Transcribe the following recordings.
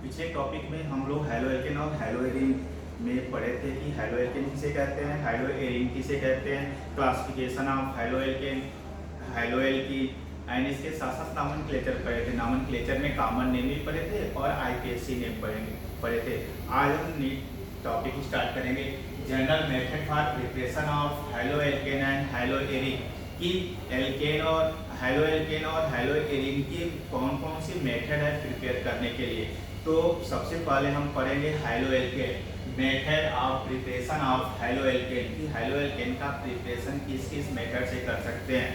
पिछले टॉपिक में हम लोग हैलोएल्केन और हैलोएरीन में पढ़े थे कि हैलोएल्केन किसे कहते हैं, हैलोएरीन किसे कहते हैं, क्लासिफिकेशन ऑफ हैलोएल्केन, हैलोएल्कीन एंड इसके साथ साथ नॉमेनक्लेचर पढ़े थे। नॉमेनक्लेचर में कॉमन नेम भी पढ़े थे और आईपीएससी नेम पढ़े थे। आज हम टॉपिक स्टार्ट करेंगे general method for preparation of haloalkane and haloarene कि एल्केन और हैलोएरीन की कौन कौन सी मेथड है प्रिपेयर करने के लिए। तो सबसे पहले हम पढ़ेंगे haloalkane, method of preparation of haloalkane कि हैलोएल्केन का प्रिपरेशन किस किस मेथड से कर सकते हैं।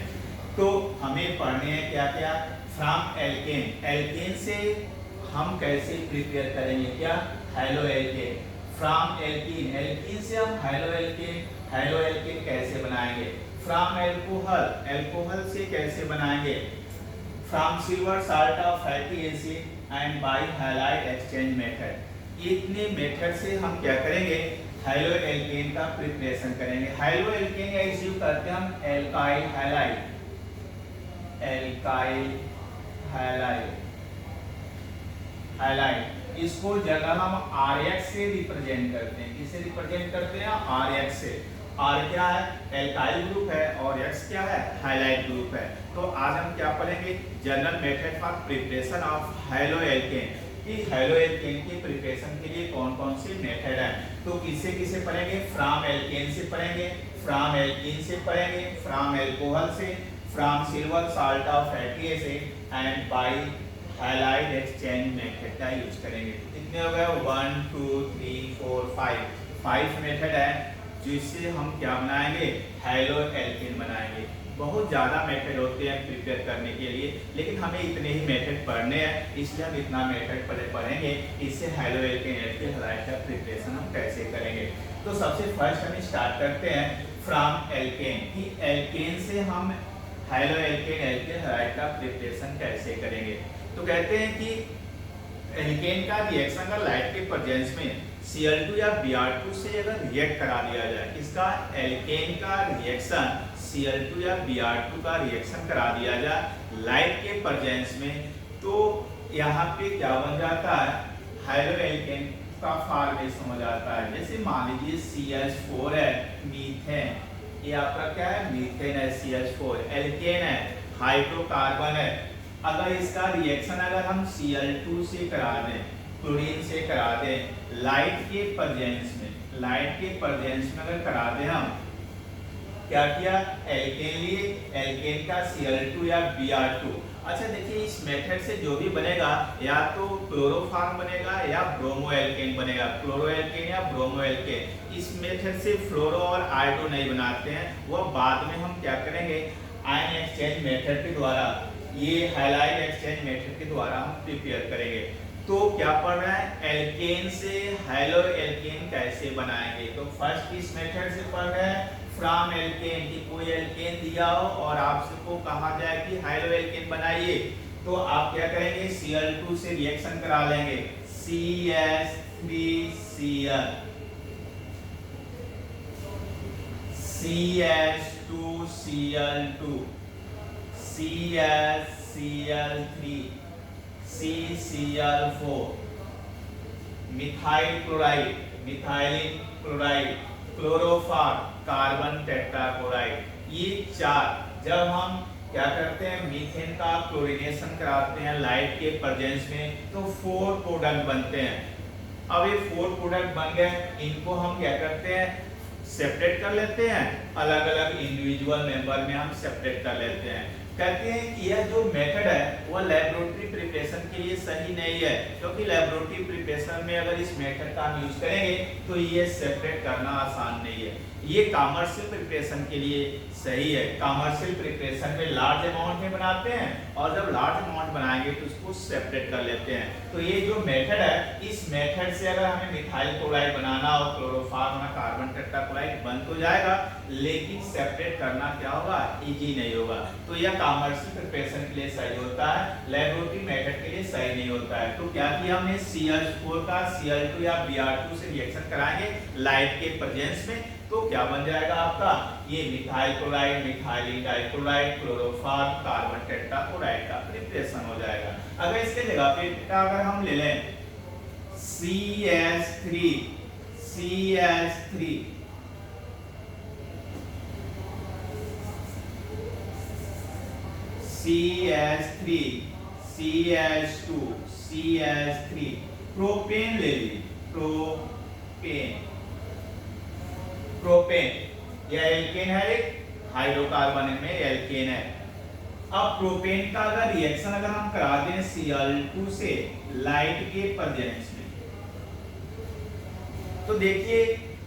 तो हमें पढ़ने हैं क्या क्या, फ्रॉम एल्केन, एल्केन से हम कैसे प्रिपेयर करेंगे क्या हैलोएल्केन, फ्रॉम एल्कीन, एल्कीन से हम हैलोएल्केन कैसे बनाएंगे, फ्रॉम एल्कोहल, एल्कोहल से कैसे बनाएंगे, from silver salt of fatty acid and by halide exchange method. इतने मेथड से हम क्या करेंगे हैलोएल्केन का प्रिपरेशन करेंगे। हैलोएल्केन या इसे करते हैं हम एल्काइल हैलाइड, एल्काइल हैलाइड इसको जनरल हम RX से रिप्रेजेंट करते हैं। किसे रिप्रेजेंट करते हैं? RX से। R क्या है? एल्काइल ग्रुप है और X क्या है? हैलाइड ग्रुप है। तो आज हम क्या पढ़ेंगे general method for preparation of haloalkane कि हैलोएल्केन के प्रिपरेशन के लिए कौन कौन सी मेथड है। तो किसे किसे पढ़ेंगे? फ्रॉम एल्केन से पढ़ेंगे, फ्रॉम एल्कीन से पढ़ेंगे, फ्रॉम एल्कोहल से, from silver salt of fatty acid and by halide exchange method का यूज करेंगे। कितने हो गए? 1 2 3 4 5 मेथड है जिससे हम क्या बनाएंगे हैलोएल्केन बनाएंगे। बहुत ज़्यादा मेथड होते हैं प्रिपेयर करने के लिए, लेकिन हमें इतने ही मेथड पढ़ने हैं इसलिए हम इतना मेथड पढ़ेंगे। इससे हैलोएल्केन हैलाइड का प्रिपरेशन हम कैसे करेंगे। तो सबसे फर्स्ट हम स्टार्ट करते हैं फ्रॉम एल्केन कि एल्केन से हम हैलोएल्केन हैलाइड का प्रिपरेशन कैसे करेंगे। तो कहते हैं कि एल्केन का रिएक्शन अगर लाइट के प्रेजेंस में Cl2 या Br2 से अगर रिएक्ट करा दिया जाए, किसका? एल्केन का रिएक्शन Cl2 या Br2 का रिएक्शन करा दिया जाए लाइट के प्रेजेंस में, तो यहाँ पे क्या बन जाता है हैलोएल्केन का फॉर्मेशन हो जाता है। जैसे मान लीजिए CH4 है, मीथेन, ये आपका क्या है? मीथेन है, CH4 एल्केन है, हाइड्रोकार्बन है। अगर इसका रिएक्शन अगर हम Cl2 से करा दें, क्लोरीन से करा दें लाइट के प्रेजेंस में, लाइट के प्रेजेंस में अगर करा दें, हम क्या किया एल्केन लिए, एल्केन का Cl2 या Br2। अच्छा देखिए इस मेथड से जो भी बनेगा या तो क्लोरोफॉर्म बनेगा या ब्रोमोएल्केन बनेगा, क्लोरोएल्केन या ब्रोमोएल्केन। इस मेथड से फ्लोरो और आयोडो नहीं बनाते हैं, वह बाद में हम क्या करेंगे आयन एक्सचेंज मेथड के द्वारा, ये हैलाइड एक्सचेंज मेथड के द्वारा हम प्रिपेयर करेंगे। तो क्या पढ़ रहा है एल्केन से हैलोएल्केन कैसे बनाएंगे। तो फर्स्ट इस मेथड से पढ़ रहे हैं फ्रॉम एल्केन कि कोई एल्केन दिया हो और आपको कहा जाए कि हैलोएल्केन बनाइए, तो आप क्या करेंगे Cl2 से रिएक्शन करा लेंगे, CH3Cl, CH2Cl2, CH3, CCl4, methyl chloride, methylene chloride, chloroform, carbon tetrachloride. ये चार जब हम क्या करते हैं मीथेन का क्लोरीनेशन कराते हैं लाइट के प्रेजेंस में, तो 4 प्रोडक्ट बनते हैं। अब ये 4 प्रोडक्ट बन गए, इनको हम क्या करते हैं सेपरेट कर लेते हैं, अलग अलग इंडिविजुअल मेंबर में हम सेपरेट कर लेते हैं। कहते हैं कि यह जो मेथड है वो लेबोरेटरी प्रिपरेशन के लिए सही नहीं है, क्योंकि लेबोरेटरी प्रिपरेशन में अगर इस मेथड का हम यूज करेंगे तो ये सेपरेट करना आसान नहीं है। ये कमर्शियल प्रिपरेशन के लिए सही है। कमर्शियल प्रिपरेशन में लार्ज अमाउंट में बनाते हैं और जब लार्ज अमाउंट बनाएंगे तो उसको सेपरेट कर लेते हैं। तो ये जो मेथड है, इस मेथड से अगर हमें मिथाइल क्लोराइड बनाना हो, क्लोरोफॉर्म या कार्बन टेट्राक्लोराइड बन तो जाएगा, लेकिन सेपरेट करना क्या होगा इजी नहीं होगा। तो यह कमर्शियल प्रिपरेशन के लिए सही होता है, लेबोरेटरी मेथड के लिए सही नहीं होता है। तो क्या किया हमने CH4 का Cl2 या Br2 से रिएक्शन कराएंगे लाइट के प्रेजेंस में, तो क्या बन जाएगा आपका ये methyl chloride, methyl dichloride, chloroform, carbon tetrachloride का प्रिपरेशन हो जाएगा। अगर इसके जगह पे अगर हम ले लें CH3 CH3 CH3 CH2 CH3 propane ले लीजिए, प्रोपेन प्रोपेन यह एल्केन है, एक हाइड्रोकार्बन में एल्केन है। अब प्रोपेन का अगर रिएक्शन अगर हम करा दें Cl2 से लाइट के प्रेजेंस में, तो देखिए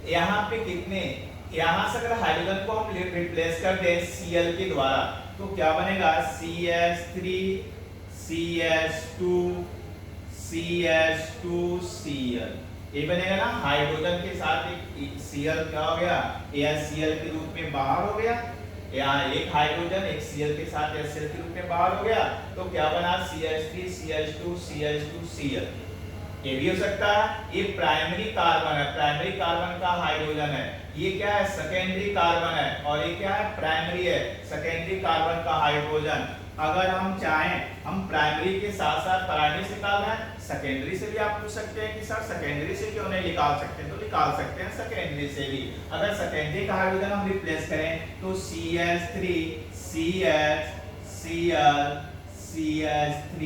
यहाँ पे कितने, यहाँ से अगर हाइड्रोजन को हम रिप्लेस कर दें Cl के द्वारा तो क्या बनेगा CH3 CH2 CH2 Cl, ये बनेगा ना। हाइड्रोजन के साथ एक Cl क्या हो गया, यह Cl के रूप में बाहर हो गया, यहाँ एक हाइड्रोजन एक Cl के साथ HCl के रूप में बाहर हो गया, तो क्या बना CH3 CH2 CH2 Cl। ये भी हो सकता है, ये प्राइमरी कार्बन है, प्राइमरी कार्बन का हाइड्रोजन है, ये क्या है सेकेंडरी कार्बन है, और ये क्या है प्राइमरी है, सेकेंडरी कार्बन का हाइड्रोजन। अगर हम चाहें हम प्राइमरी के साथ साथ प्राइमरी से निकालना है, सेकेंडरी से भी आप पूछ सकते हैं कि सर सेकेंडरी से क्यों नहीं निकाल सकते, तो निकाल सकते हैं सेकेंडरी से भी। अगर सेकेंडरी का हाइड्रोजन हम रिप्लेस करें तो CH3 CH Cl CH3,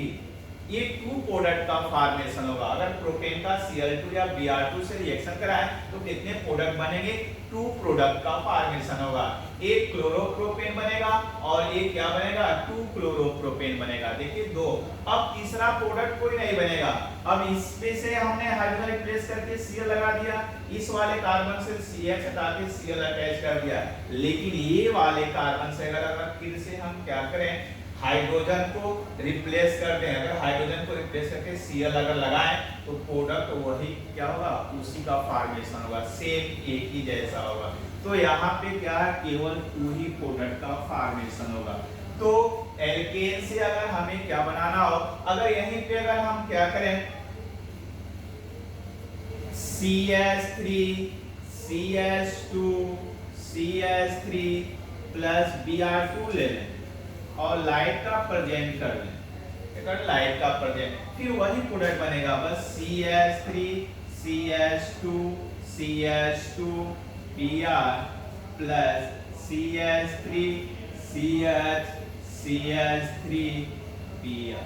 ये टू प्रोडक्ट का फॉर्मेशन होगा। अगर प्रोपेन का Cl2 या Br2 से रिएक्शन कराएं तो कितने प्रोडक्ट बनेंगे, टू प्रोडक्ट का फॉर्मेशन होगा। एक क्लोरोप्रोपेन बनेगा और एक क्या बनेगा, टू क्लोरोप्रोपेन बनेगा। देखिए दो। अब तीसरा प्रोडक्ट कोई नहीं बनेगा। अब इसमें से हमने हाइड्रोजन रिप्लेस करके Cl लगा दिया, इस वाले कार्बन से CH हटा के Cl अटैच कर दिया, लेकिन ये वाले कार्बन से अगर फिर से हम क्या करें, हाइड्रोजन को रिप्लेस कर दें, अगर हाइड्रोजन को रिप्लेस करके Cl अगर लगाएं तो प्रोडक्ट वही क्या होगा, उसी का फॉर्मेशन होगा, सेम एक ही जैसा होगा। तो यहाँ पे क्या है, केवल टू ही प्रोडक्ट का फॉर्मेशन होगा। तो एल्केन से अगर हमें क्या बनाना हो, अगर यहीं पे अगर हम क्या करें CH3 CH2 CH3 plus Br2 ले लें और लाइट का प्रेजेंट कर लें, लाइट का प्रेजेंट, फिर वही प्रोडक्ट बनेगा बस CH3 CH2 CH2 Br plus CH3 CH CH3 Br।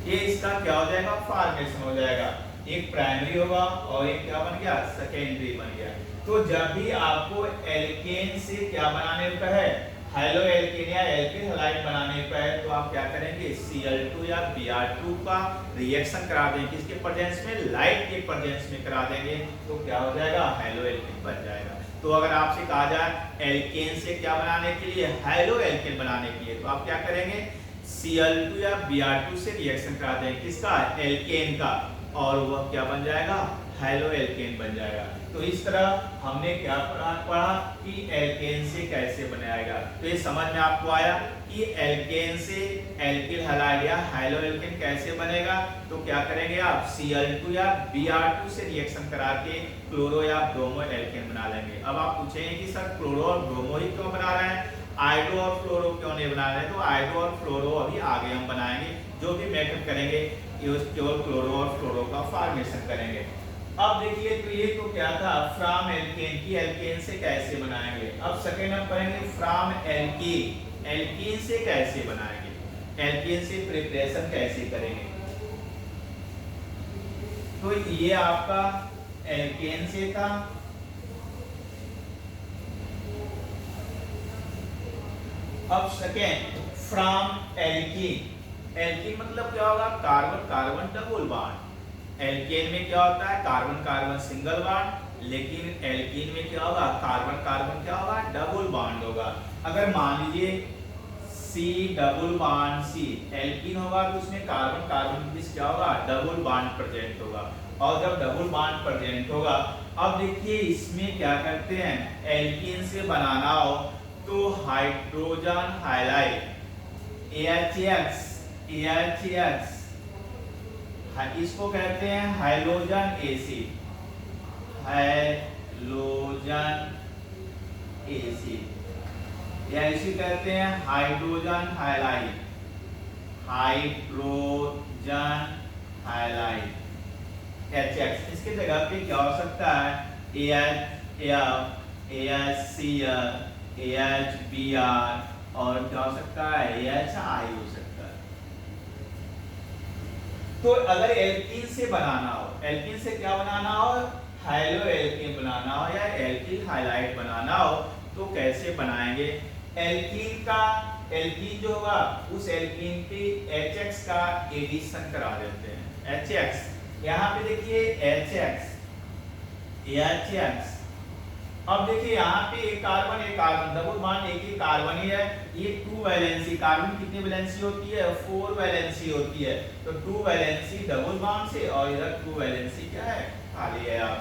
ये इसका क्या हो जाएगा, फॉर्मेशन हो जाएगा, एक प्राइमरी होगा और एक क्या बन गया, सेकेंडरी बन गया। तो जब भी आपको एल्केन से क्या बनाने का है, हेलो एल्केन या एल्किल हैलाइड बनाने का है, तो आप क्या करेंगे Cl2 या Br2 का रिएक्शन करा देंगे, किसके प्रेजेंस में, लाइट के प्रेजेंस में करा देंगे, तो क्या हो जाएगा, हेलो एल्केन बन जाएगा। तो अगर आपसे कहा जाए एल्केन से क्या बनाने के लिए, हेलो एल्केन बनाने के लिए, तो आप क्या करेंगे Cl2 या Br2 से रिएक्शन करा देंगे, किसका, एल्केन का, और वह क्या बन जाएगा, हेलो एल्केन बन जाएगा। तो इस तरह हमने क्या पढ़ा कि एल्केन से कैसे बनाएगा। तो ये समझ में आपको आया कि एल्केन से एल्किल हैलाइड या हेलो एल्केन कैसे बनेगा। तो क्या करेंगे आप Cl2 या Br2 से रिएक्शन करा के क्लोरो या ब्रोमो एल्केन बना लेंगे। अब आप पूछेंगे कि सर क्लोरो और ब्रोमो ही क्यों बना रहे हैं, आयोडो और फ्लोरो क्यों नहीं बना रहे। तो आयोडो और फ्लोरो अभी आगे हम बनाएंगे, जो भी मेथड करेंगे केवल क्लोरो और फ्लोरो का फॉर्मेशन करेंगे। अब देखिए तो ये तो क्या था फ्रॉम एल्केन की, एल्केन से कैसे बनाएंगे। अब सेकेंड हम करेंगे फ्रॉम एल्कीन, एल्कीन से कैसे बनाएंगे, एल्केन से प्रिपरेशन कैसे करेंगे। तो ये आपका एल्केन से था। अब सेकेंड फ्रॉम एल्कीन, एल्कीन मतलब क्या होगा, carbon carbon double bond. Alkane में क्या होता है, कार्बन कार्बन सिंगल बॉन्ड, लेकिन एल्कीन में क्या होगा, कार्बन कार्बन क्या होगा, डबल बॉन्ड होगा। अगर मान लीजिए C double bond C alkene होगा तो उसमें कार्बन कार्बन के बीच क्या होगा, डबल बॉन्ड प्रेजेंट होगा। और जब डबल बॉन्ड प्रेजेंट होगा, अब देखिए इसमें क्या करते हैं, एल्कीन से बनाना हो तो हाइड्रोजन हाइलाइड AHX इसको कहते हैं हाइलोजन एसिड, हाइलोजन एसिड, या इसे कहते हैं hydrogen halide, hydrogen highlight HX, इसके जगह पे क्या हो सकता है AHF, AHCl, AHBr और क्या हो सकता है AHI हो सकता है। तो अगर एल्कीन से बनाना हो, एल्कीन से क्या बनाना हो, हाइलो एल्कीन बनाना हो या एल्किल हाइलाइट बनाना हो तो कैसे बनाएंगे। एल्कीन का एल्कीन जो होगा उस एल्कीन पे HX का एडिशन करा देते हैं। HX यहाँ पे देखिए HX, HX, अब देखिए यहाँ पे एक कार्बन डबल बॉन्ड एक ही कार्बन ही है। ये 2 वैलेंसी, कार्बन कितनी वैलेंसी होती है 4 वैलेंसी होती है। तो 2 वैलेंसी डबल बॉन्ड से और इधर 2 वैलेंसी क्या है खाली है। आप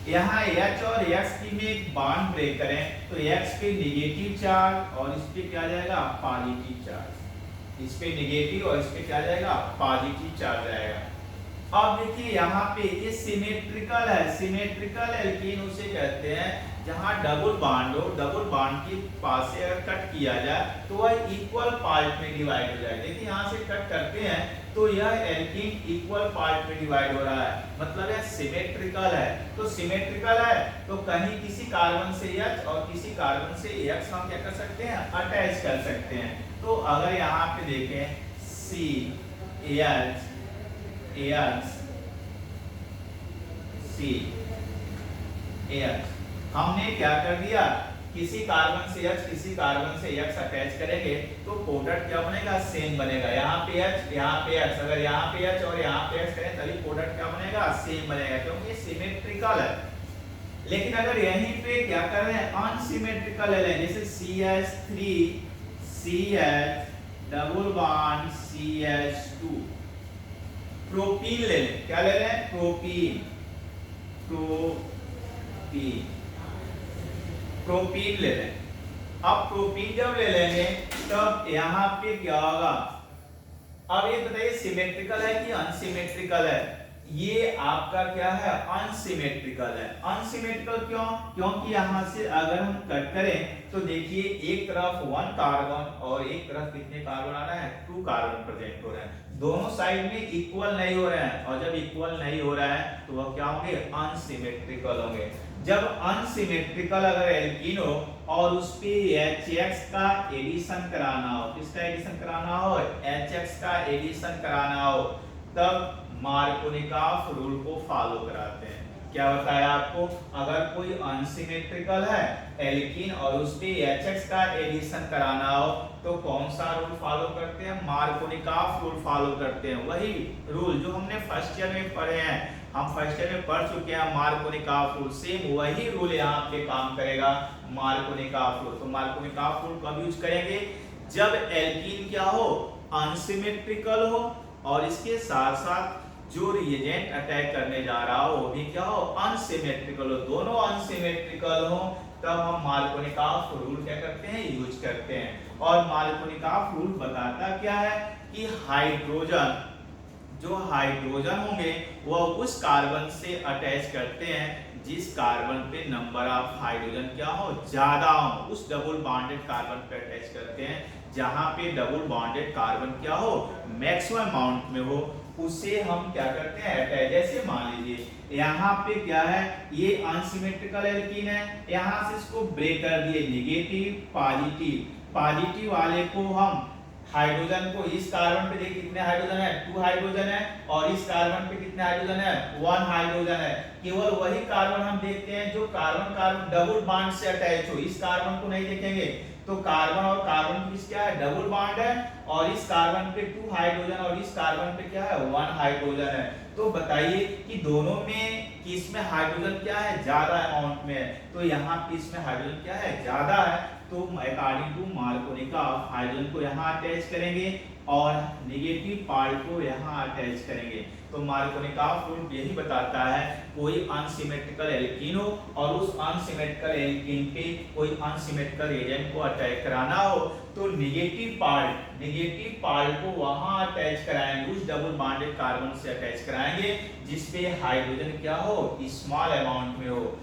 यहाँ H और X की में एक बॉन्ड ब्रेक करें तो X पे नेगेटिव चार्ज और इस पे क्या जाएगा पॉजिटिव चार्ज, इस पे नेगेटिव और इस पे क्या जाएगा पॉजिटिव चार्ज जाएगा। अब देखिए यहाँ पे ये सिमेट्रिकल है, सिमेट्रिकल एल्कीन उसे कहते हैं जहाँ डबल बॉन्ड हो, डबल बॉन्ड के पास से अगर कट किया जाए तो वह इक्वल पार्ट में डिवाइड हो जाए। देखिए यहाँ से कट करते हैं तो यह एल्कीन इक्वल पार्ट में डिवाइड हो रहा है, मतलब यह सिमेट्रिकल है। तो सिमेट्रिकल है तो कहीं किसी कार्बन से H और किसी कार्बन से X हम क्या कर सकते हैं अटैच कर सकते हैं। तो अगर यहाँ पे देखें CH AX, हमने क्या कर दिया किसी कार्बन से H किसी कार्बन से X अटैच करेंगे तो प्रोडक्ट क्या बनेगा सेम बनेगा। यहाँ पे H यहाँ पे X, अगर यहाँ पे H और यहाँ पे X करें तभी प्रोडक्ट क्या बनेगा सेम बनेगा क्योंकि सिमेट्रिकल है। लेकिन अगर यहीं पे क्या कर रहे हैं अनसिमेट्रिकल ले लें, जैसे CH3 CH double bond CH2, propene ले लें, क्या ले लें प्रोपीन, प्रोपीन ले लें। अब प्रोपीन जब ले लेंगे तब यहाँ पे क्या होगा, अब ये बताइए सिमेट्रिकल है कि अनसिमेट्रिकल है। ये आपका क्या है अनसिमेट्रिकल है। अनसिमेट्रिकल क्यों, क्योंकि यहाँ से अगर हम कट करें तो देखिए एक तरफ 1 कार्बन और एक तरफ कितने कार्बन आ रहे हैं 2 कार्बन प्रेजेंट हो रहे हैं, दोनों साइड में इक्वल नहीं हो रहे हैं। और जब इक्वल नहीं हो रहा है तो वह क्या होंगे अनसिमेट्रिकल होंगे। जब अनसिमेट्रिकल अगर एल्कीन हो और उस पे HX का एडिशन कराना हो, किसका एडिशन कराना हो HX का एडिशन कराना हो, तब मार्कोनिकॉफ रूल को फॉलो कराते हैं। क्या बताया आपको, अगर कोई अनसिमेट्रिकल है एल्कीन और उस पे HX का एडिशन कराना हो तो कौन सा रूल फॉलो करते हैं मार्कोनिकॉफ रूल फॉलो करते हैं। वही रूल जो हमने फर्स्ट ईयर में पढ़े हैं, हम फर्स्ट ईयर में पढ़ चुके हैं मार्कोनिकॉफ रूल, सेम वही रूल यहाँ पे काम करेगा मार्कोनिकॉफ रूल। तो मार्कोनिकॉफ रूल कब यूज करेंगे, जब एल्कीन क्या हो अनसिमेट्रिकल हो और इसके साथ साथ जो रिएजेंट अटैक करने जा रहा हो वो भी क्या हो अनसिमेट्रिकल हो, दोनों अनसिमेट्रिकल हो, तब हम मार्कोनिकॉफ रूल क्या करते हैं यूज करते हैं। और मार्कोनिकॉफ रूल बताता क्या है कि हाइड्रोजन, जो हाइड्रोजन होंगे वह उस कार्बन से अटैच करते हैं जिस कार्बन पे नंबर ऑफ हाइड्रोजन क्या हो ज्यादा हो, उस डबल बॉन्डेड कार्बन पे अटैच करते हैं। जहां पे डबल बॉन्डेड कार्बन क्या हो मैक्सिमम अमाउंट में हो उसे हम क्या करते हैं अटैच। जैसे मान लीजिए यहाँ पे क्या है ये अनसिमेट्रिकल एल्कीन है, यहाँ से इसको ब्रेक कर दिए नेगेटिव पॉजिटिव, पॉजिटिव वाले को हम हाइड्रोजन को इस कार्बन पे देखिए कितने हाइड्रोजन है 2 हाइड्रोजन है और इस कार्बन पे कितने हाइड्रोजन है 1 हाइड्रोजन है। केवल वही कार्बन हम देखते हैं जो कार्बन कार्बन डबल बॉन्ड से अटैच हो, इस कार्बन को नहीं देखेंगे। तो कार्बन और कार्बन की क्या है डबल बॉन्ड है और इस कार्बन पे 2 हाइड्रोजन और इस कार्बन पे क्या है 1 हाइड्रोजन है। तो बताइए कि दोनों में किस में हाइड्रोजन क्या है ज्यादा अमाउंट में है, तो यहाँ पे इसमें हाइड्रोजन क्या है ज्यादा है। तो अकॉर्डिंग टू मार्कोनिकॉफ हाइड्रोजन को यहाँ अटैच करेंगे और नेगेटिव पार्ट को यहाँ अटैच करेंगे। तो मार्कोनिकॉफ रूल यही बताता है कोई अनसिमेट्रिकल एल्कीन हो और उस अनसिमेट्रिकल एल्कीन पे कोई अनसिमेट्रिकल एजेंट को अटैच कराना हो तो नेगेटिव पार्ट को वहां अटैच कराएंगे, उस डबल बॉन्डेड कार्बन से अटैच कराएंगे जिसपे हाइड्रोजन क्या हो स्मॉल अमाउंट में हो,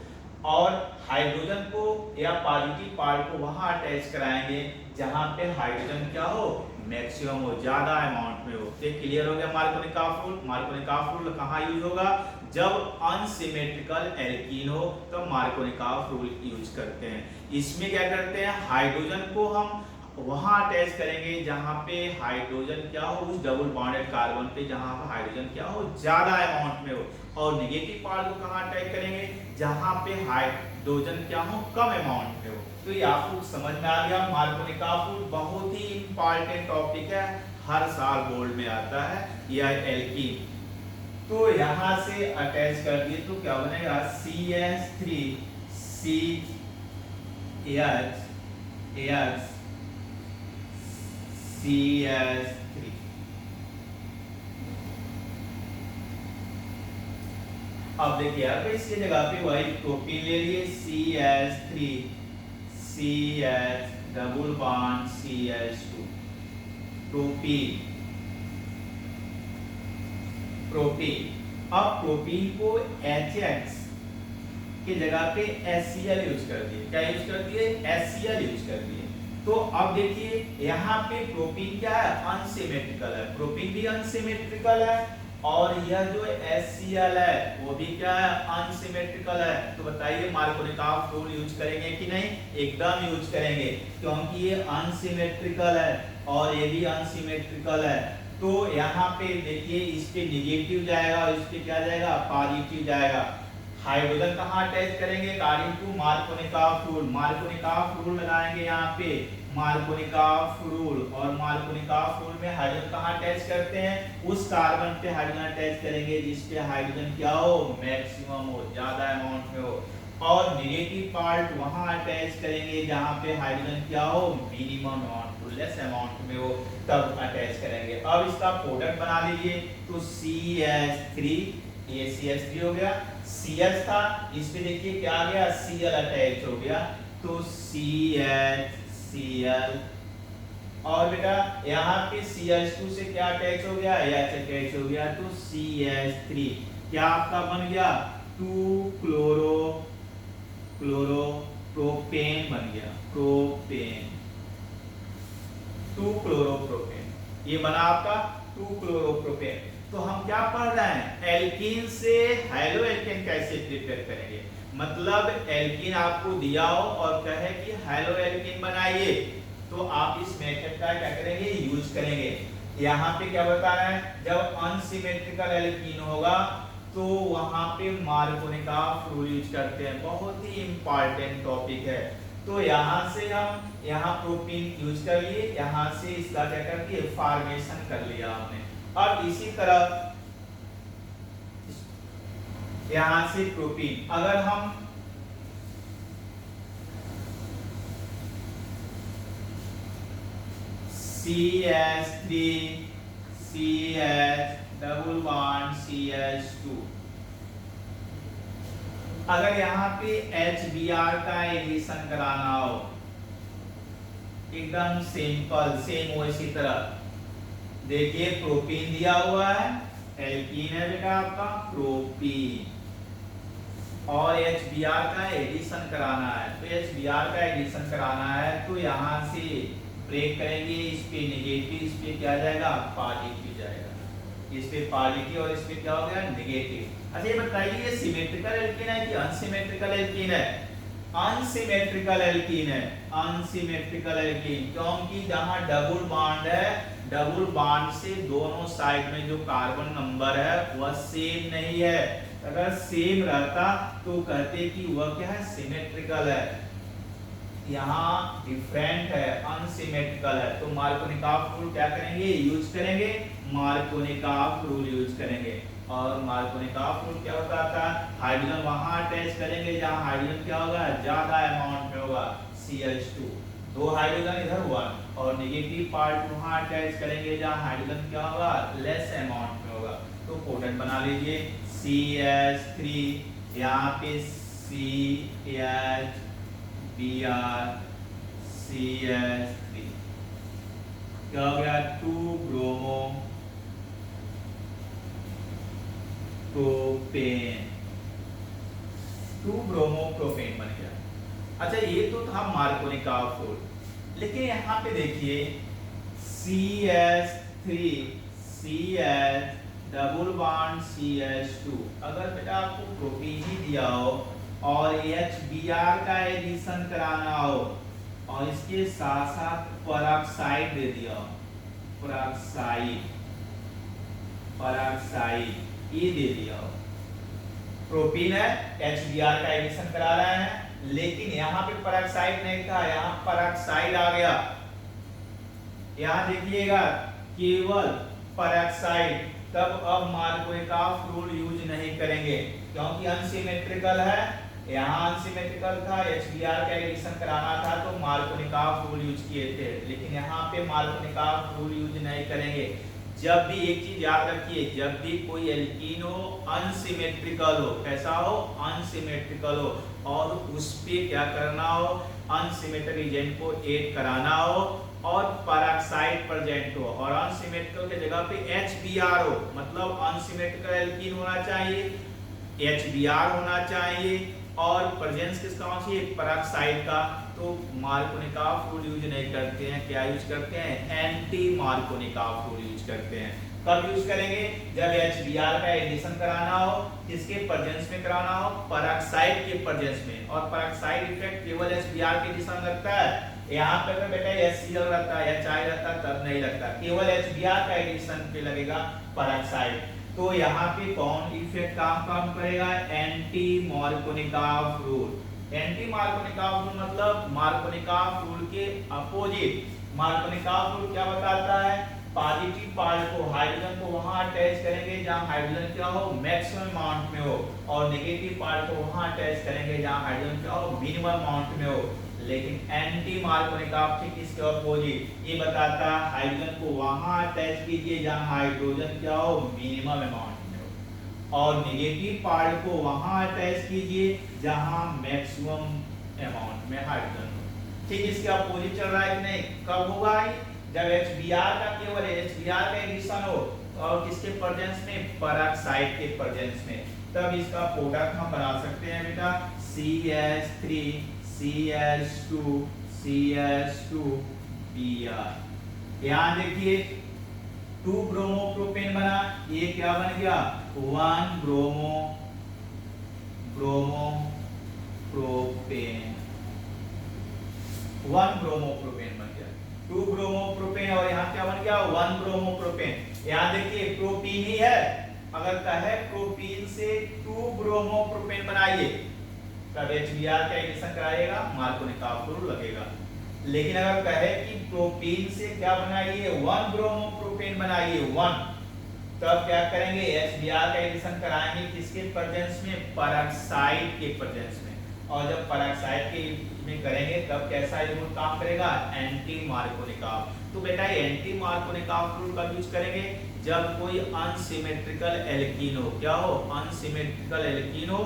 और हाइड्रोजन को या पॉजिटिव पार्ट को वहां अटैच कराएंगे जहां पे हाइड्रोजन क्या हो मैक्सिमम हो, ज्यादा अमाउंट में हो। तो क्लियर हो गया मार्कोनिकॉफ रूल। मार्कोनिकॉफ रूल कहाँ यूज होगा? जब अनसिमेट्रिकल एल्कीन हो तो मार्कोनिकॉफ रूल यूज करते हैं। इसमें क्या करते हैं, हाइड्रोजन को हम वहां अटैच करेंगे जहां पे हाइड्रोजन क्या हो, उस डबल बॉन्डेड कार्बन पे जहां पे हाइड्रोजन क्या हो, ज्यादा अमाउंट में हो। और नेगेटिव पार्ट को कहां अटैच करेंगे? जहां पे हाइड्रोजन क्या हो, कम अमाउंट में हो। तो ये आपको समझ में आ गया। मार्कोनिकॉफ रूल बहुत ही इंपॉर्टेंट टॉपिक है, हर साल बोर्ड में आता है। यह एल्कीन तो यहां से अटैच कर दिए तो क्या बनेगा? CH3 CH3। अब देखिए यार, इसकी जगह पे वही प्रोपीन ले लिए, CH3 CH double bond CH2 propene. अब प्रोपीन को HX की जगह पे HCl यूज कर दिए। क्या यूज कर दिए? HCl यूज कर दिए। तो अब देखिए यहाँ पे प्रोपीन क्या है? अनसिमेट्रिकल है। प्रोपीन भी अनसिमेट्रिकल है और यह जो HCl है वो भी क्या है? अनसिमेट्रिकल है। तो बताइए मार्कोनिकॉफ रूल यूज करेंगे कि नहीं? एकदम यूज करेंगे, क्योंकि ये अनसिमेट्रिकल है और ये भी अनसिमेट्रिकल है। तो यहाँ पे देखिए, इस पे निगेटिव जाएगा और इस पे क्या जाएगा? पॉजिटिव जाएगा। हाइड्रोजन कहाँ अटैच करेंगे? According to Markovnikov rule. Markovnikov rule लगाएंगे यहाँ पे, मार्कोनिकॉफ रूल। और मार्कोनिकॉफ रूल में हाइड्रोजन कहाँ अटैच करते हैं? उस कार्बन पे हाइड्रोजन अटैच करेंगे जिस पे हाइड्रोजन क्या हो? मैक्सिमम हो, ज्यादा अमाउंट में हो। और नेगेटिव पार्ट वहां अटैच करेंगे जहां पे हाइड्रोजन क्या हो? मिनिमम अमाउंट हो, लेस अमाउंट में हो, तब अटैच करेंगे। अब इसका प्रोडक्ट बना लीजिए। तो CH3, ये CH3 हो गया। CH था, इस पे देखिए क्या आ गया? Cl अटैच हो गया। तो CHCl। और बेटा यहाँ पे CH2 से क्या अटैच हो गया? H अटैच हो गया। तो CH3 क्या आपका बन गया? 2 क्लोरोप्रोपेन बन गया। प्रोपेन, 2 क्लोरोप्रोपेन, ये बना आपका 2 क्लोरोप्रोपेन। तो हम क्या पढ़ रहे हैं? एल्कीन से हैलो एल्केन कैसे प्रिपेयर करेंगे। मतलब एल्कीन आपको दिया हो और कहे कि हैलो एल्कीन बनाइए, तो आप इस मेथड का क्या करेंगे? यूज करेंगे। यहाँ पे क्या बता रहे हैं? जब अनसिमेट्रिकल एल्कीन होगा तो वहां पे मार्कोनिकॉफ रूल यूज करते हैं। बहुत ही इंपॉर्टेंट टॉपिक है। तो यहाँ से हम यहाँ प्रोपीन यूज कर लिए, यहाँ से इसका क्या कर दिए? फॉर्मेशन कर लिया हमने। अब इसी तरह यहाँ से प्रोपीन, अगर हम CH3 CH double bond CH2, अगर यहाँ पे HBr का एडिशन कराना हो, एकदम सिंपल सेम हो। इसी तरह देखिए प्रोपीन दिया हुआ है, एल्कीन है बेटा आपका प्रोपीन, और HBr का एडिशन कराना है। तो HBr का एडिशन कराना है तो यहाँ से ब्रेक करेंगे, इस पे नेगेटिव, इस पे क्या जाएगा? पॉजिटिव जाएगा। इस पे पॉजिटिव और इस पे क्या हो गया? नेगेटिव। अच्छा ये बताइए, ये सिमेट्रिकल एल्कीन है कि अनसिमेट्रिकल एल्कीन है? अनसिमेट्रिकल एल्कीन है। अनसिमेट्रिकल एल्कीन क्योंकि जहां डबल बॉन्ड है, डबल बॉन्ड से दोनों साइड में जो कार्बन नंबर है वह सेम नहीं है। अगर सेम रहता तो कहते कि वह क्या है? सिमेट्रिकल है। यहाँ डिफरेंट है, अनसिमेट्रिकल है। तो मार्कोनिकॉफ रूल क्या करेंगे? यूज करेंगे। मार्कोनिकॉफ रूल यूज करेंगे। और मार्कोनिकॉफ रूल क्या बताता है? हाइड्रोजन वहां अटैच करेंगे जहां हाइड्रोजन क्या होगा? ज्यादा अमाउंट में होगा, CH2। 2 हाइड्रोजन इधर हुआ और नेगेटिव पार्ट वहां अटैच करेंगे जहां हाइड्रोजन क्या होगा? लेस अमाउंट में होगा। तो प्रोडक्ट बना लीजिए, CH3, यहाँ पे CHBr CH3, क्या हो गया? 2 ब्रोमो प्रोपेन, 2 ब्रोमो प्रोपेन बन गया। अच्छा ये तो था मार्कोनिकॉफ रूल। लेकिन यहाँ पे देखिए CH3 CH double bond CH2। अगर बेटा आपको प्रोटीन ही दिया हो और HBr का एडिशन कराना हो और इसके साथ साथ पेरोक्साइड दे दिया हो, पेरोक्साइड ये दे दिया हो, प्रोटीन है HBr का एडिशन करा रहे हैं लेकिन यहाँ पे पेरोक्साइड नहीं था, यहाँ पेरोक्साइड आ गया। यहाँ देखिएगा केवल पेरोक्साइड, तब अब मार्कोनिकॉफ रूल यूज नहीं करेंगे क्योंकि अनसिमेट्रिकल है। यहाँ अनसिमेट्रिकल था, HBr का एडिशन कराना था तो मार्कोनिकॉफ रूल यूज किए थे, लेकिन यहाँ पे मार्कोनिकॉफ रूल यूज नहीं करेंगे। जब भी एक चीज याद रखिए, जब भी कोई एल्कीन हो अनसिमेट्रिकल हो, कैसा हो, अनसिमेट्रिकल हो, और उस पे क्या करना हो, अनसिमेट्रिक एजेंट को ऐड कराना हो और पेरोक्साइड प्रेजेंट हो और अनसिमेट्रिकल के जगह पे HBr हो, मतलब अनसिमेट्रिकल एल्कीन होना चाहिए, HBr होना चाहिए और प्रेजेंस किसका होना चाहिए, पेरोक्साइड का। तो मार्कोनिकॉफ रूल यूज नहीं करते हैं, क्या यूज करते हैं, एंटी मार्कोनिकॉफ रूल यूज करते हैं। कब यूज करेंगे, जब HBr का एडिशन कराना हो, किसके प्रेजेंस में कराना हो, पेरोक्साइड के प्रेजेंस में, और पेरोक्साइड इफेक्ट केवल HBr के एडिशन लगता है। यहाँ पे अगर बेटा HCl रहता है या चाय रहता तब नहीं लगता, केवल HBr का एडिशन पे लगेगा पेरोक्साइड। तो यहाँ पे कौन इफेक्ट काम करेगा, anti Markovnikov rule. Anti Markovnikov rule मतलब मार्कोनिकॉफ रूल के अपोजिट। मार्कोनिकॉफ रूल क्या बताता है, पॉजिटिव पार्ट को, हाइड्रोजन को वहां अटैच करेंगे जहां हाइड्रोजन क्या हो, मैक्सिमम अमाउंट में हो, और नेगेटिव पार्ट को वहां अटैच करेंगे जहां हाइड्रोजन क्या हो, मिनिमम अमाउंट में हो। लेकिन एंटी मार्कोनिकॉफ ठीक इसके अपोजिट, ये बताता है हाइड्रोजन को वहां अटैच कीजिए जहां हाइड्रोजन क्या हो, मिनिमम अमाउंट में हो, और नेगेटिव पार्ट को वहां अटैच कीजिए जहां मैक्सिमम अमाउंट में हाइड्रोजन हो। ठीक इसके अपोजिट चल रहा है कि नहीं, कब होगा, जब HBr का केवल HBr का एडिशन हो और किसके प्रेजेंस में, पेरोक्साइड के प्रेजेंस में, तब इसका प्रोडक्ट हम बना सकते हैं बेटा CH3 CH2 CH2Br। यहाँ देखिए 2 ब्रोमोप्रोपेन बना, ये क्या बन गया, 1 ब्रोमोप्रोपेन, 1 ब्रोमोप्रोपेन बन गया, 2 ब्रोमोप्रोपेन, और यहाँ क्या बन गया, 1 ब्रोमोप्रोपेन। यहाँ देखिए प्रोपीन ही है, अगर कहे प्रोपीन से 2 ब्रोमोप्रोपेन बनाइए तब HBr का एडिशन कराएगा, मार्कोनिकॉफ रूल लगेगा। लेकिन अगर कहे कि प्रोपीन से क्या बनाइए, 1 ब्रोमोप्रोपेन बनाइए 1, तब क्या करेंगे, HBr का एडिशन कराएंगे किसके प्रेजेंस में, पेरोक्साइड के प्रेजेंस में, और जब पेरोक्साइड के में करेंगे तब कैसा रूल काम करेगा, एंटी मार्कोनिकॉफ। तो बेटा एंटी मार्कोनिकॉफ रूल कब यूज करेंगे, जब कोई अनसिमेट्रिकल एल्कीन हो, क्या हो, अनसिमेट्रिकल एल्कीन हो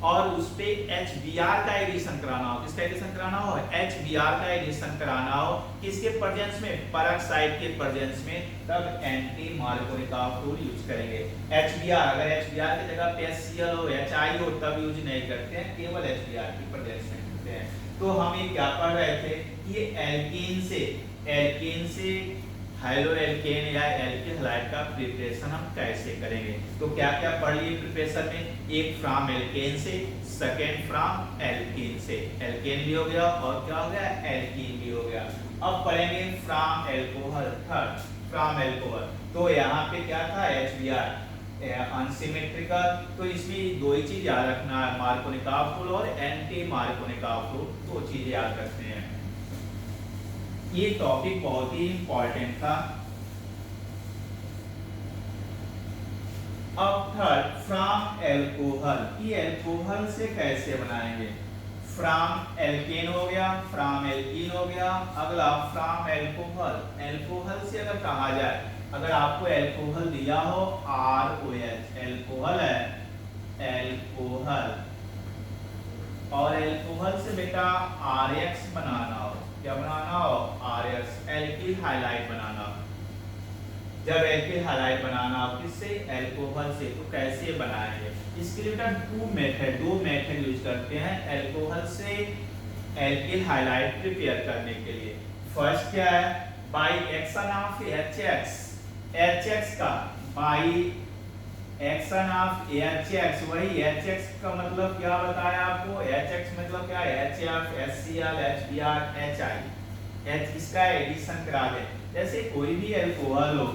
और उस पे HBr का एडिशन कराना हो, किसका एडिशन कराना हो, HBr का एडिशन कराना हो, किसके प्रेजेंस में, पेरोक्साइड के प्रेजेंस में, तब एंटी मार्कोनिकॉफ रूल यूज करेंगे। HBr, अगर HBr की जगह पे HCl हो या HI हो तब यूज नहीं करते हैं, केवल HBr के प्रेजेंस में करते हैं। तो हम ये क्या पढ़ रहे थे, ये एल्कीन से हाइलो एल्केन या एल्किल हैलाइड का प्रिपरेशन हम कैसे करेंगे। तो क्या क्या पढ़ लिए प्रिपरेशन में, एक फ्रॉम एल्केन से, सेकेंड फ्रॉम एल्कीन से, एल्केन भी हो गया और क्या हो गया, एल्कीन भी हो गया। अब पढ़ेंगे from alcohol, third from alcohol. तो यहाँ पे क्या था, HBr अनसिमेट्रिकल, तो इसमें दो ही चीज याद रखना है, मार्कोनिकॉफ रूल और एंटी मार्कोनिकॉफ रूल, दो चीजें याद रखते हैं। ये टॉपिक बहुत ही इंपॉर्टेंट था। अब थर्ड फ्रॉम एल्कोहल, ये एल्कोहल से कैसे बनाएंगे, फ्रॉम एल्केन हो गया, फ्रॉम एल्कीन हो गया, अगला फ्रॉम एल्कोहल। एल्कोहल से अगर कहा जाए, अगर आपको एल्कोहल दिया हो ROH, एल्कोहल है, एल्कोहल, और एल्कोहल से बेटा RX बनाना हो, क्या बनाना हो, RX, एल्किल हाइलाइड बनाना हो। जब एल्किल हाइलाइड बनाना हो किससे, एल्कोहल से, तो कैसे बनाएंगे, इसके लिए बेटा दो मेथड यूज करते हैं एल्कोहल से एल्किल हाइलाइड प्रिपेयर करने के लिए। फर्स्ट क्या है, बाई एक्शन ऑफ HX का बाई एक्शन ऑफ HX, वही HX का मतलब क्या बताया आपको, HX मतलब क्या है, HF, HCl, HBr, HI, H इसका एडिशन करा दे। जैसे कोई भी अल्कोहल हो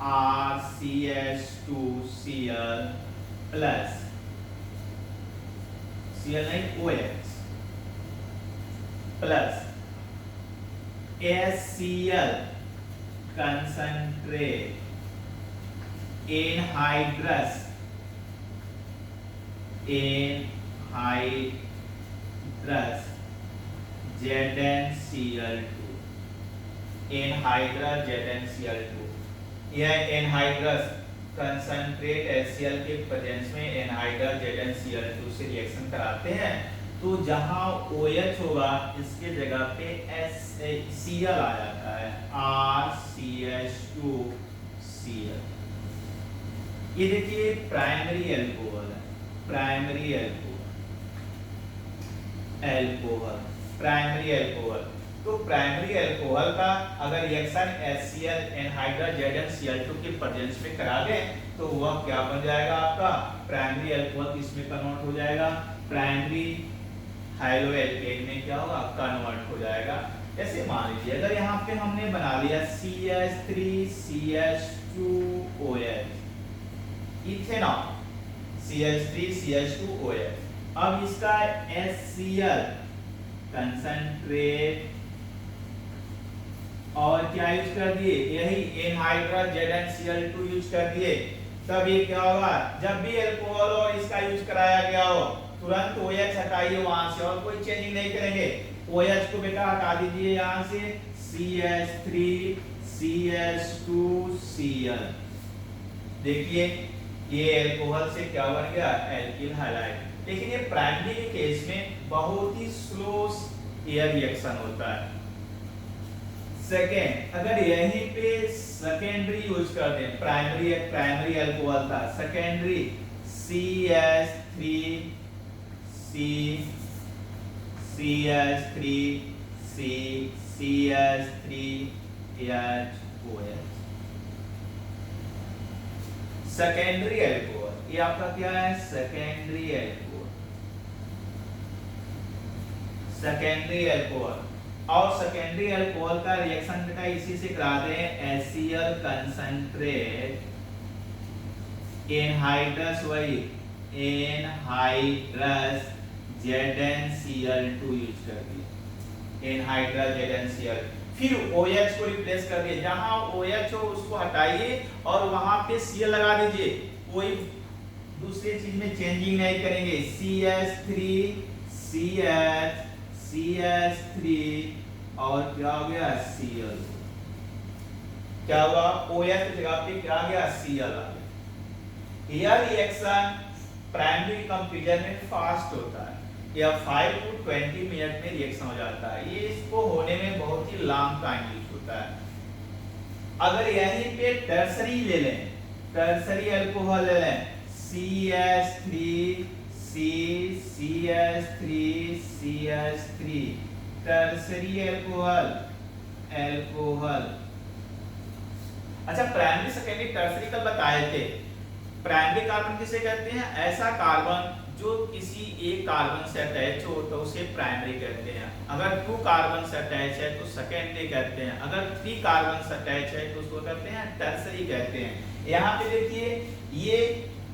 RCH2Cl प्लस Cl नहीं OH plus HCl concentrate anhydrous ZnCl2, anhydrous ZnCl2। यह एनहाइड्रस कंसंट्रेट HCl के प्रेजेंस में एनहाइड्रस ZnCl2 से रिएक्शन कराते हैं, तो जहां OH होगा इसके जगह पे Cl आ जाता है, RCH2Cl। ये देखिए प्राइमरी अल्कोहल है, प्राइमरी अल्कोहल। तो प्राइमरी अल्कोहल का अगर रिएक्शन HCl एनहाइड्रस ZnCl2 के प्रेजेंस में करा दें तो वह क्या बन जाएगा, आपका प्राइमरी अल्कोहल इसमें कन्वर्ट हो जाएगा, प्राइमरी हाइड्रोएल्केन में क्या होगा, कन्वर्ट हो जाएगा। जैसे मान लीजिए अगर यहाँ पे हमने बना लिया CH3CH2OH इथेनॉल, CH3CH2OH, अब इसका HCl कंसंट्रेट और क्या यूज कर दिए, यही एनहाइड्रस ZnCl2 यूज कर दिए, तब ये क्या होगा, जब भी अल्कोहल और इसका यूज कराया गया हो तुरंत OH हटाइए वहां से और कोई चेंजिंग नहीं करेंगे। OH को बेटा हटा दीजिए यहाँ से, CH3CH2Cl। देखिए ये अल्कोहल से क्या बन गया, एल्किल हैलाइड। लेकिन ये प्राइमरी के केस में बहुत ही स्लो एयर रिएक्शन होता है। सेकेंड, अगर यहीं पे सेकेंडरी यूज कर दें, प्राइमरी अल्कोहल था, सेकेंडरी CH3CH3CH3HOH, सेकेंडरी अल्कोहल, ये आपका क्या है, सेकेंडरी अल्कोहल। और सेकेंडरी अल्कोहल का रिएक्शन बेटा इसी से कराते हैं, HCl कंसंट्रेट एनहाइड्रस, वही एनहाइड्रस ZnCl2 यूज कर दिए, एनहाइड्रस ZnCl। फिर OH को रिप्लेस कर दिए, जहां OH हो उसको हटाइए और वहां पे Cl लगा दीजिए, कोई दूसरी चीज में चेंजिंग नहीं करेंगे, CH3 और क्या हो गया, Cl। क्या हुआ, OH की जगह पे क्या आ गया, Cl आ गया। यह रिएक्शन प्राइमरी कंपैरिजन में फास्ट होता है, यह 5 to 20 मिनट में रिएक्शन हो जाता है, ये इसको होने में बहुत ही लॉन्ग टाइम यूज होता है। अगर यहीं पे टर्सरी ले लें, टर्सरी अल्कोहल ले लें, CH3CH3 टर्सरी अल्कोहल। अच्छा प्राइमरी सेकेंडरी टर्सरी कल बताए थे। प्राइमरी कार्बन किसे कहते हैं, ऐसा कार्बन जो किसी एक कार्बन से अटैच हो तो उसे प्राइमरी कहते हैं, अगर 2 कार्बन से अटैच है तो सेकेंडरी कहते हैं, अगर 3 कार्बन से अटैच है तो उसको कहते हैं टर्सरी कहते हैं। यहाँ पे देखिए ये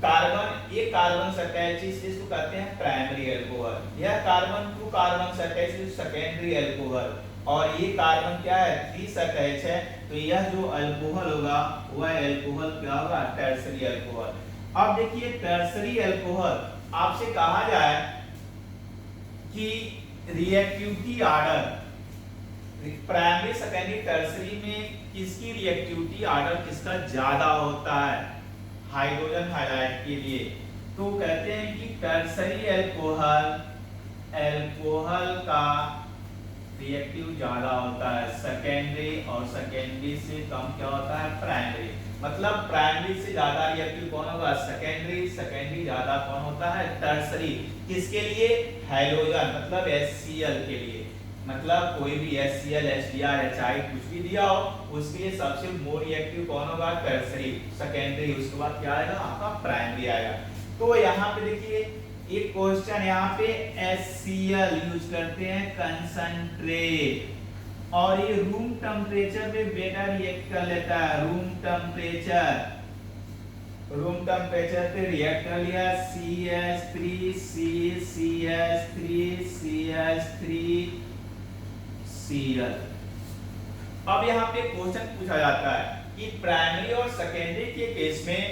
कार्बन एक कार्बन से अटैच है इसलिए इसको कहते हैं प्राइमरी अल्कोहल, यह कार्बन 2 कार्बन से अटैच है सेकेंडरी अल्कोहल, और ये कार्बन क्या है 3 से अटैच है, तो यह जो अल्कोहल होगा वह अल्कोहल क्या होगा, टर्सरी अल्कोहल। अब देखिए टर्सरी अल्कोहल आपसे कहा जाए कि reactivity order primary secondary tertiary में किसकी रिएक्टिविटी ऑर्डर किसका ज्यादा होता है, हाइड्रोजन हाइलाइड के लिए, तो कहते हैं कि टर्सरी अल्कोहल का रिएक्टिव ज्यादा होता है सेकेंडरी, और सेकेंडरी से कम क्या होता है, प्राइमरी। मतलब प्राइमरी से ज्यादा रिएक्टिव कौन होगा, सेकेंडरी, सेकेंडरी ज्यादा कौन होता है, टर्सरी। किसके लिए, हाइड्रोजन मतलब HCl के लिए। मतलब कोई भी HCl, HBr, HI कुछ भी दिया हो उसके लिए सबसे मोर रिएक्टिव कौन होगा? टर्सरी। सेकेंडरी उसके बाद क्या आएगा? आपका प्राइमरी आएगा। तो यहाँ पे देखिए एक क्वेश्चन यहाँ पे HCl यूज करते हैं कंसंट्रेट, और ये रूम टेम्परेचर पे बेटा रिएक्ट कर लेता है। रूम टेम्परेचर पे रिएक्ट कर लिया, CH3 CH3 Cl। अब यहाँ पे क्वेश्चन पूछा जाता है कि प्राइमरी और सेकेंडरी के केस में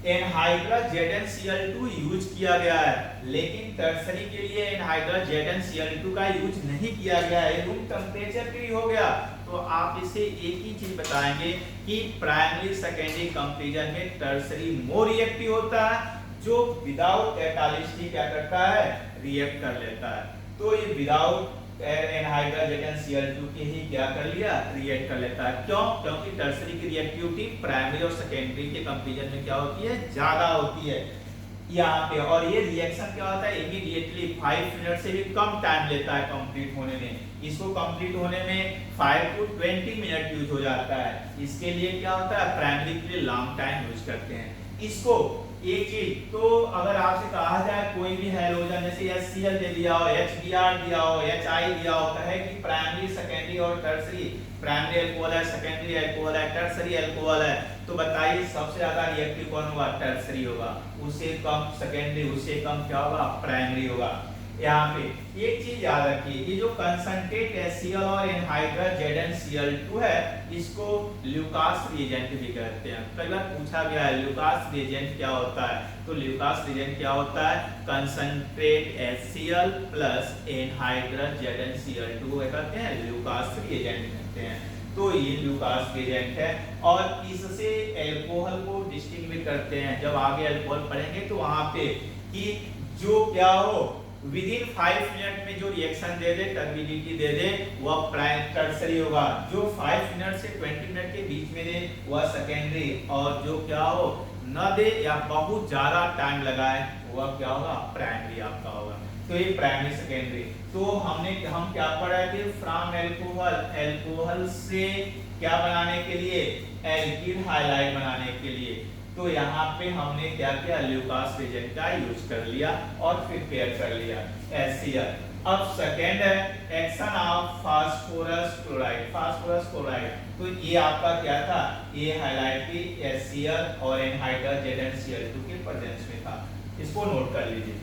एनहाइड्रा ZnCl2 यूज किया गया है, लेकिन टर्सरी के लिए एनहाइड्रा ZnCl2 का यूज नहीं किया गया है, रूम टेम्परेचर पे ही हो गया। तो आप इसे एक ही चीज बताएंगे कि प्राइमरी सेकेंडरी कंपैरिजन में टर्सरी मोर रिएक्टिव होता है, जो विदाउट कैटालिस्ट क्या करता है? रिएक्ट कर लेता है। तो ये विदाउट एनहाइड्रा ZnCl2 के ही क्या कर लिया? रिएक्ट कर लेता है। क्यों? क्योंकि टर्सरी की रिएक्टिविटी प्राइमरी और सेकेंडरी के कंपैरिजन में क्या होती है? ज्यादा होती है यहाँ पे। और ये रिएक्शन क्या होता है? इमीडिएटली 5 मिनट से भी कम टाइम लेता है कंप्लीट होने में। इसको कंप्लीट होने में 5 to 20 मिनट यूज हो जाता है। इसके लिए क्या होता है? प्राइमरी के लिए लॉन्ग टाइम यूज करते हैं इसको। एक चीज तो अगर आपसे कहा जाए कोई भी हैलोजन जैसे HCl दे दिया हो, HBr दिया हो, HI दिया हो, कहे कि प्राइमरी सेकेंडरी और टर्सरी, प्राइमरी अल्कोहल है, सेकेंडरी अल्कोहल है, टर्सरी अल्कोहल है, तो बताइए सबसे ज्यादा रिएक्टिव कौन होगा? टर्सरी होगा। उससे कम सेकेंडरी, उससे कम क्या होगा? प्राइमरी होगा। यहाँ पे एक चीज याद रखिए, ये जो कंसंट्रेट HCl और एनहाइड्रा ZnCl2 है, इसको ल्यूकास रिएजेंट भी कहते हैं। कई बार पूछा गया है ल्यूकास रिएजेंट क्या होता है, तो ल्यूकास रिएजेंट क्या होता है? कंसंट्रेट HCl प्लस एनहाइड्रा ZnCl2 कहते हैं, ल्यूकास रिएजेंट कहते हैं। तो ये ल्यूकास रिएजेंट है, और इससे अल्कोहल को डिस्टिंग्विश करते हैं। जब आगे अल्कोहल पढ़ेंगे तो वहां पे कि जो क्या हो विदिन 5 मिनट में जो रिएक्शन दे दे, टर्बिडिटी दे दे, वह टर्सरी होगा। जो 5 मिनट से 20 मिनट के बीच में दे वह सेकेंडरी, और जो क्या हो न दे या बहुत ज्यादा टाइम लगाए वह क्या होगा? प्राइमरी आपका होगा। तो ये प्राइमरी सेकेंडरी। तो हम क्या पढ़ा थे? फ्रॉम अल्कोहल, अल्कोहल से क्या बनाने के लिए? एल्किल हाइलाइट बनाने के लिए। तो यहाँ पे हमने क्या किया? ल्यूकास रिएजेंट का यूज कर लिया और फिर पेयर कर लिया HCl। अब सेकेंड है action of phosphorus chloride. Phosphorus chloride तो ये आपका क्या था? ये हाइलाइट की HCl और एनहाइड्रा ZnCl2 के प्रेजेंस में था। इसको नोट कर लीजिए।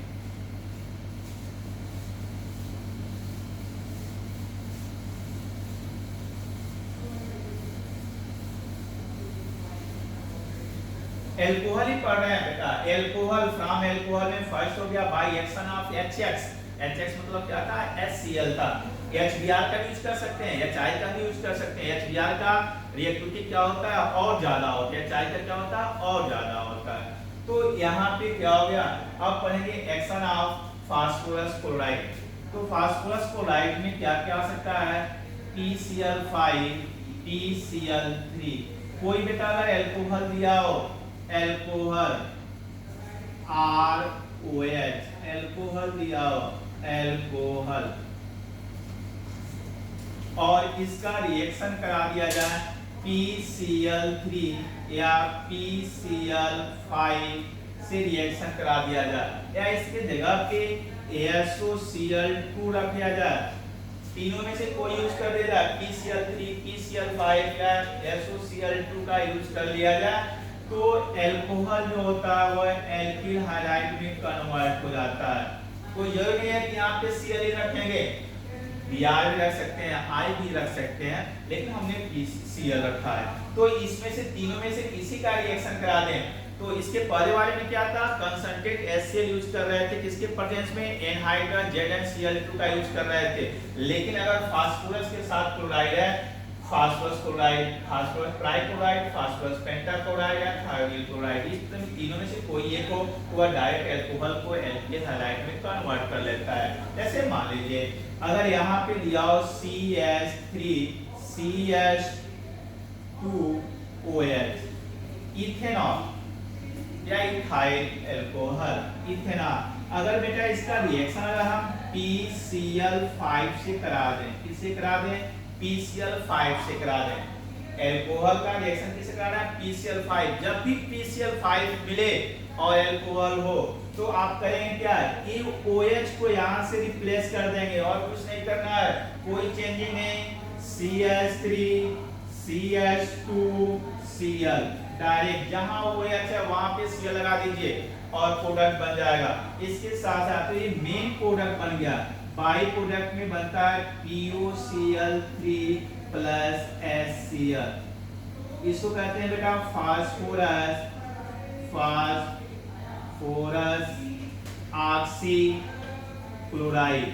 एल्कोहल ही पढ़ रहे हैं बेटा। एल्कोहल, फ्रॉम एल्कोहल में फर्स्ट हो गया by action of HX। HX मतलब क्या था? HCl था। HBr का यूज कर सकते हैं, HI का भी यूज कर सकते हैं। HBr का रिएक्टिविटी क्या होता है? और ज्यादा होता है। HI का क्या होता है? और ज्यादा होता है। तो यहाँ पे क्या हो गया? अब पढ़ेंगे एक्शन ऑफ फास्फोरस क्लोराइड। तो फास्फोरस क्लोराइड में क्या क्या आ सकता है? PCl5, PCl3। कोई बेटा अगर एल्कोहल दिया हो, एल्कोहल ROH, एल्कोहल दिया हो, एल्कोहल, और इसका रिएक्शन करा दिया जाए PCl3 या PCl5 से रिएक्शन करा दिया जाए, या इसके जगह पे ASOCl2 रख दिया जाए। तीनों में से कोई यूज कर दिया जाए, PCl3, PCl5 या ASOCl2 का यूज कर लिया जाए, तो एल्कोहल जो होता है वह एल्किल हाइलाइट में कन्वर्ट हो जाता है। तो जरूरी नहीं है कि यहाँ पे Cl ही रखेंगे, Br भी रख सकते हैं, I भी रख सकते हैं, लेकिन हमने Cl रखा है। तो इसमें से तीनों में से किसी का रिएक्शन करा दें। तो इसके पहले वाले में क्या था? कंसंट्रेट HCl यूज कर रहे थे, किसके प्रेजेंस में? एनहाइड्रा ZnCl2 का यूज कर रहे थे। लेकिन अगर फास्फोरस के साथ क्लोराइड है, phosphorus chloride, phosphorus trichloride, phosphorus pentachloride या थायोनिल क्लोराइड, इस तीनों में से कोई एक को वह डायरेक्ट अल्कोहल को एल्किल हाइलाइट में कन्वर्ट कर लेता है। जैसे मान लीजिए अगर यहाँ पे दिया हो CH3 CH2OH, इथेनॉल, या इथाइल अल्कोहल इथेनॉल। अगर बेटा इसका रिएक्शन अगर हम PCl5 से करा दें, किससे करा दें? PCl5 से करा दें। अल्कोहल का रिएक्शन किससे कराना है? PCl5। जब भी PCl5 मिले और अल्कोहल हो तो आप करेंगे क्या कि OH को यहाँ से रिप्लेस कर देंगे और कुछ नहीं करना है, कोई चेंजिंग नहीं। CH3 CH2 Cl डायरेक्ट जहां OH है वहां पे Cl लगा दीजिए और प्रोडक्ट बन जाएगा। इसके साथ साथ तो ये मेन प्रोडक्ट बन गया। बाई प्रोडक्ट में बनता है PuCl3 प्लस HCl। इसको कहते हैं बेटा फास्फोरस ऑक्सी क्लोराइड।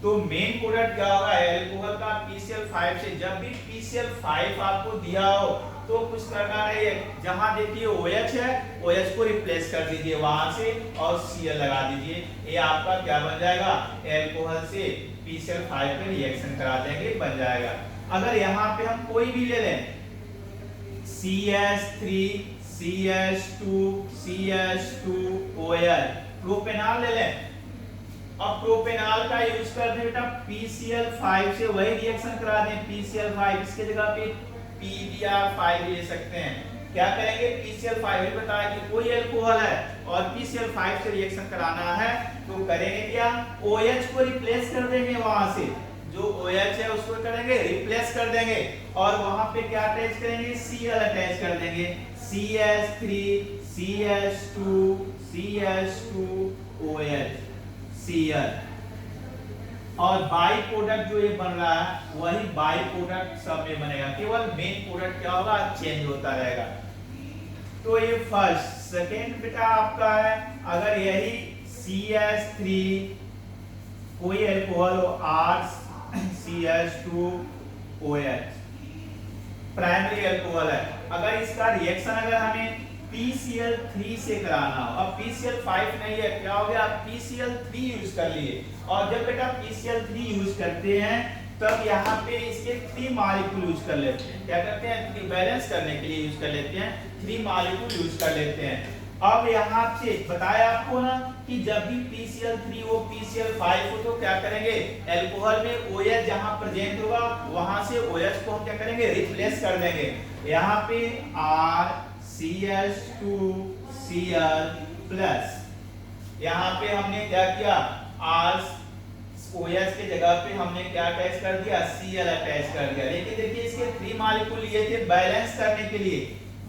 तो मेन प्रोडक्ट क्या होगा अल्कोहल का PCl5 से। जब भी PCl5 आपको दिया हो तो कुछ करना नहीं है, जहां देखिए OH है OH को रिप्लेस कर दीजिए वहां से और Cl लगा दीजिए। ये आपका क्या बन जाएगा? अल्कोहल से PCl5 पे रिएक्शन करा देंगे, बन जाएगा। अगर यहाँ पे हम कोई भी ले लें CH3 CH2 CH2OL प्रोपेनॉल ले लें। अब प्रोपेनॉल का यूज कर दें बेटा PCl5 से वही रिएक्शन करा दें। PCl5 इसके जगह पे PBr5 ले सकते हैं। क्या करेंगे? PCl5 भी बताया कि कोई अल्कोहल है और PCl5 से रिएक्शन कराना है तो करेंगे क्या? OH को रिप्लेस कर देंगे, वहां से जो OH है उसको करेंगे रिप्लेस कर देंगे और वहां पे क्या अटैच करेंगे? Cl अटैच कर देंगे। CH3 CH2 CH2OH Cl। और बाई प्रोडक्ट जो ये बन रहा है वही बाई प्रोडक्ट सब में बनेगा, केवल मेन प्रोडक्ट क्या होगा? चेंज होता रहेगा। तो ये फर्स्ट। सेकेंड बेटा आपका है अगर यही CH3 कोई अल्कोहल हो RCH2OH प्राइमरी अल्कोहल है, अगर इसका रिएक्शन अगर हमें PCl3 से कराना हो, अब PCl5 नहीं है, क्या हो गया? PCl3 यूज कर लिए। और जब बेटा PCl3 यूज करते हैं तब यहाँ पे इसके 3 मॉलिक्यूल यूज कर लेते हैं। क्या करते हैं? बैलेंस करने के लिए यूज कर लेते हैं, 3 मॉलिक्यूल यूज कर लेते हैं। अब यहाँ से बताया आपको ना कि जब भी PCl3 हो PCl5 हो तो क्या करेंगे? अल्कोहल में OH जहां प्रेजेंट होगा वहां से OH को हम क्या करेंगे? रिप्लेस कर देंगे। यहाँ पे RCH2Cl प्लस यहाँ पे हमने क्या किया? OH के जगह पे हमने क्या अटैच कर दिया? Cl अटैच कर दिया। लेकिन देखिए इसके 3 मॉलिक्यूल लिए थे बैलेंस करने के लिए,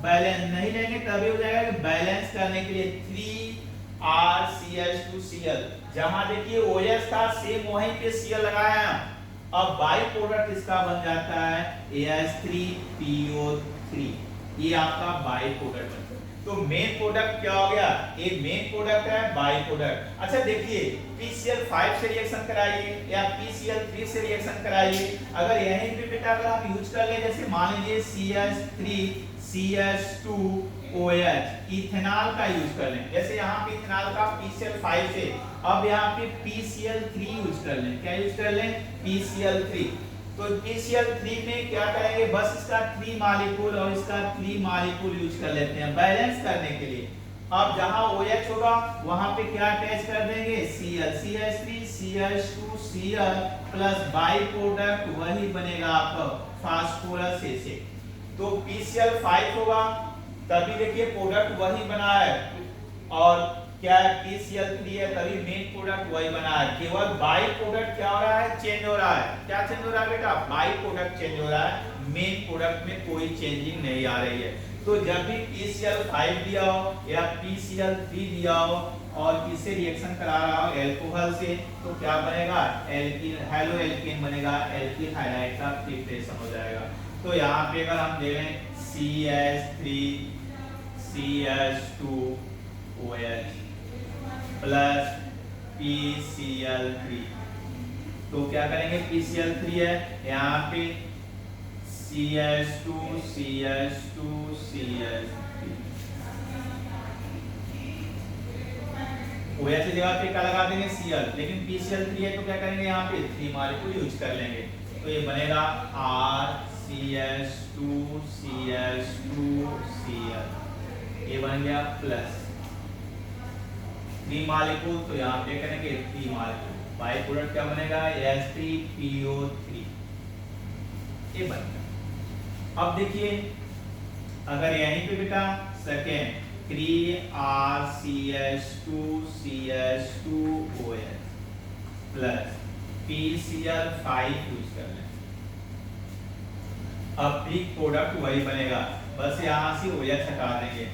बैलेंस नहीं लेंगे तभी हो जाएगा कि बैलेंस करने के लिए 3RCH2Cl। जहां देखिए OH था सेम वहीं पे Cl लगाया। अब बाई प्रोडक्ट इसका बन जाता है AH3PO3। ये आपका बाई प्रोडक्ट। तो मेन प्रोडक्ट क्या हो गया? ये मेन प्रोडक्ट है, बाई प्रोडक्ट। अच्छा देखिए PCl5 से रिएक्शन कराइए या PCl3 से रिएक्शन कराइए। अगर यहीं पे बेटा अगर आप यूज कर ले, जैसे मान लीजिए CH3 CH2OH इथेनॉल का यूज कर लें, जैसे यहाँ पे इथेनॉल का PCl5 से, अब यहाँ पे PCl3 यूज कर लें। क्या यूज कर लें? PCl3। तो PCl3 में क्या करेंगे? बस इसका 3 मॉलिक्यूल और इसका 3 मॉलिक्यूल यूज कर लेते हैं बैलेंस करने के लिए। अब जहां OH होगा वहां पे क्या अटैच कर देंगे? Cl। CH3 CH2Cl plus by product वही बनेगा आपका फास्फोरस से। तो PCl5 होगा तभी देखिए प्रोडक्ट वही बना है और क्या PCl3 है तभी मेन प्रोडक्ट वही बना है। केवल बाई प्रोडक्ट क्या हो रहा है? चेंज हो रहा है। क्या चेंज हो रहा है बेटा? बाई प्रोडक्ट चेंज हो रहा है, मेन प्रोडक्ट में कोई चेंजिंग नहीं आ रही है। तो जब भी PCl5 दिया हो या PCl3 दिया हो और इससे रिएक्शन करा रहा हो अल्कोहल से तो क्या बनेगा? एल्कीन, हेलो एल्कीन बनेगा, एल्कीन हाइड्राइड का प्रिपरेशन हो जाएगा। तो यहाँ पे अगर हम देखें CH3 CH2OH प्लस PCl3 तो क्या करेंगे? PCl3 है यहाँ पे CH2 CH2 CH3 OH की जगह पे क्या लगा देंगे? Cl। लेकिन PCl3 है तो क्या करेंगे? यहाँ पे 3 मॉलिक्यूल यूज कर लेंगे। तो ये बनेगा RCH2 CH2 Cl ये बन गया प्लस 3 मॉलिक्यूल, तो यहाँ पे करेंगे 3 मॉलिक्यूल, बाई प्रोडक्ट क्या बनेगा H3PO3, ये बन गया। अब देखिए अगर यहीं पे बेटा second 3RCH2CH2OH plus PCl5 use कर लें, अब भी प्रोडक्ट वही बनेगा, बस यहाँ से OH हटा देंगे,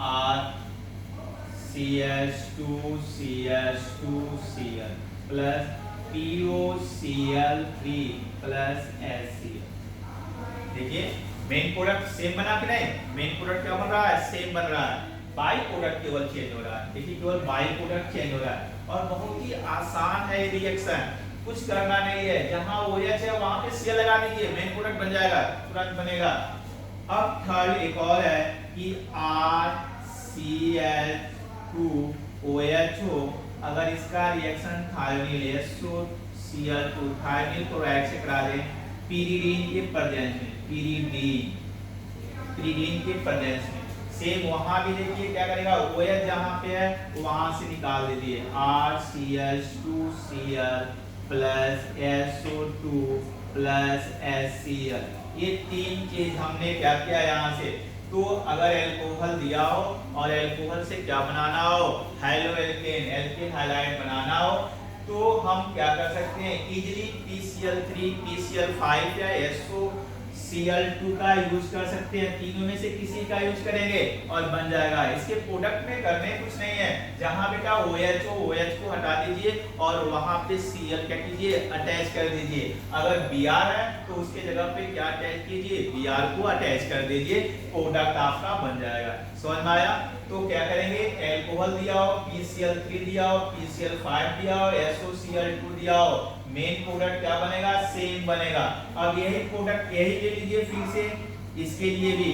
RCH2CH2Cl plus POCl3 plus HCl। देखिए मेन प्रोडक्ट सेम बना कि नहीं, मेन प्रोडक्ट क्या बन रहा है, सेम बन रहा है, बाई प्रोडक्ट केवल चेंज हो रहा है। देखिए केवल बाई प्रोडक्ट चेंज हो रहा है और बहुत ही आसान है ये रिएक्शन, कुछ करना नहीं है, जहां OH है वहां पे Cl लगा दीजिए, मेन प्रोडक्ट बन जाएगा, तुरंत बनेगा। अब थर्ड एक और है कि RCl2OH अगर इसका रिएक्शन थायोनील SO2Cl2 थायोनील क्लोराइड से करा दें pyridine के प्रेजेंस में, pyridine के प्रेजेंस में, सेम वहां भी देखिए क्या करेगा, OH जहां पे है वहां से निकाल दीजिए, RCH2Cl plus SO2 plus HCl, ये तीन चीज हमने क्या किया यहाँ से। तो अगर एल्कोहल दिया हो और एल्कोहल से क्या बनाना हो, हाइलो एल्केन, एल्केन हाइलाइड बनाना हो, तो हम क्या कर सकते हैं, इजीली PCl3 PCl5 या SOCl2 का यूज कर सकते हैं, तीनों में से किसी का यूज करेंगे और बन जाएगा। इसके प्रोडक्ट में करने कुछ नहीं है, जहां बेटा OH हो OH को हटा दीजिए और वहां पे Cl क्या कीजिए, अटैच कर दीजिए। अगर Br है तो उसके जगह पे क्या अटैच कीजिए, Br को अटैच कर दीजिए, प्रोडक्ट आपका बन जाएगा। समझ में आया? तो क्या करेंगे, एल्कोहल दिया हो, PCl3 दिया हो, PCl5 दिया हो, SOCl2 दिया हो, मेन प्रोडक्ट क्या बनेगा, सेम बनेगा। अब यही प्रोडक्ट यही ले लीजिए फिर से, इसके लिए भी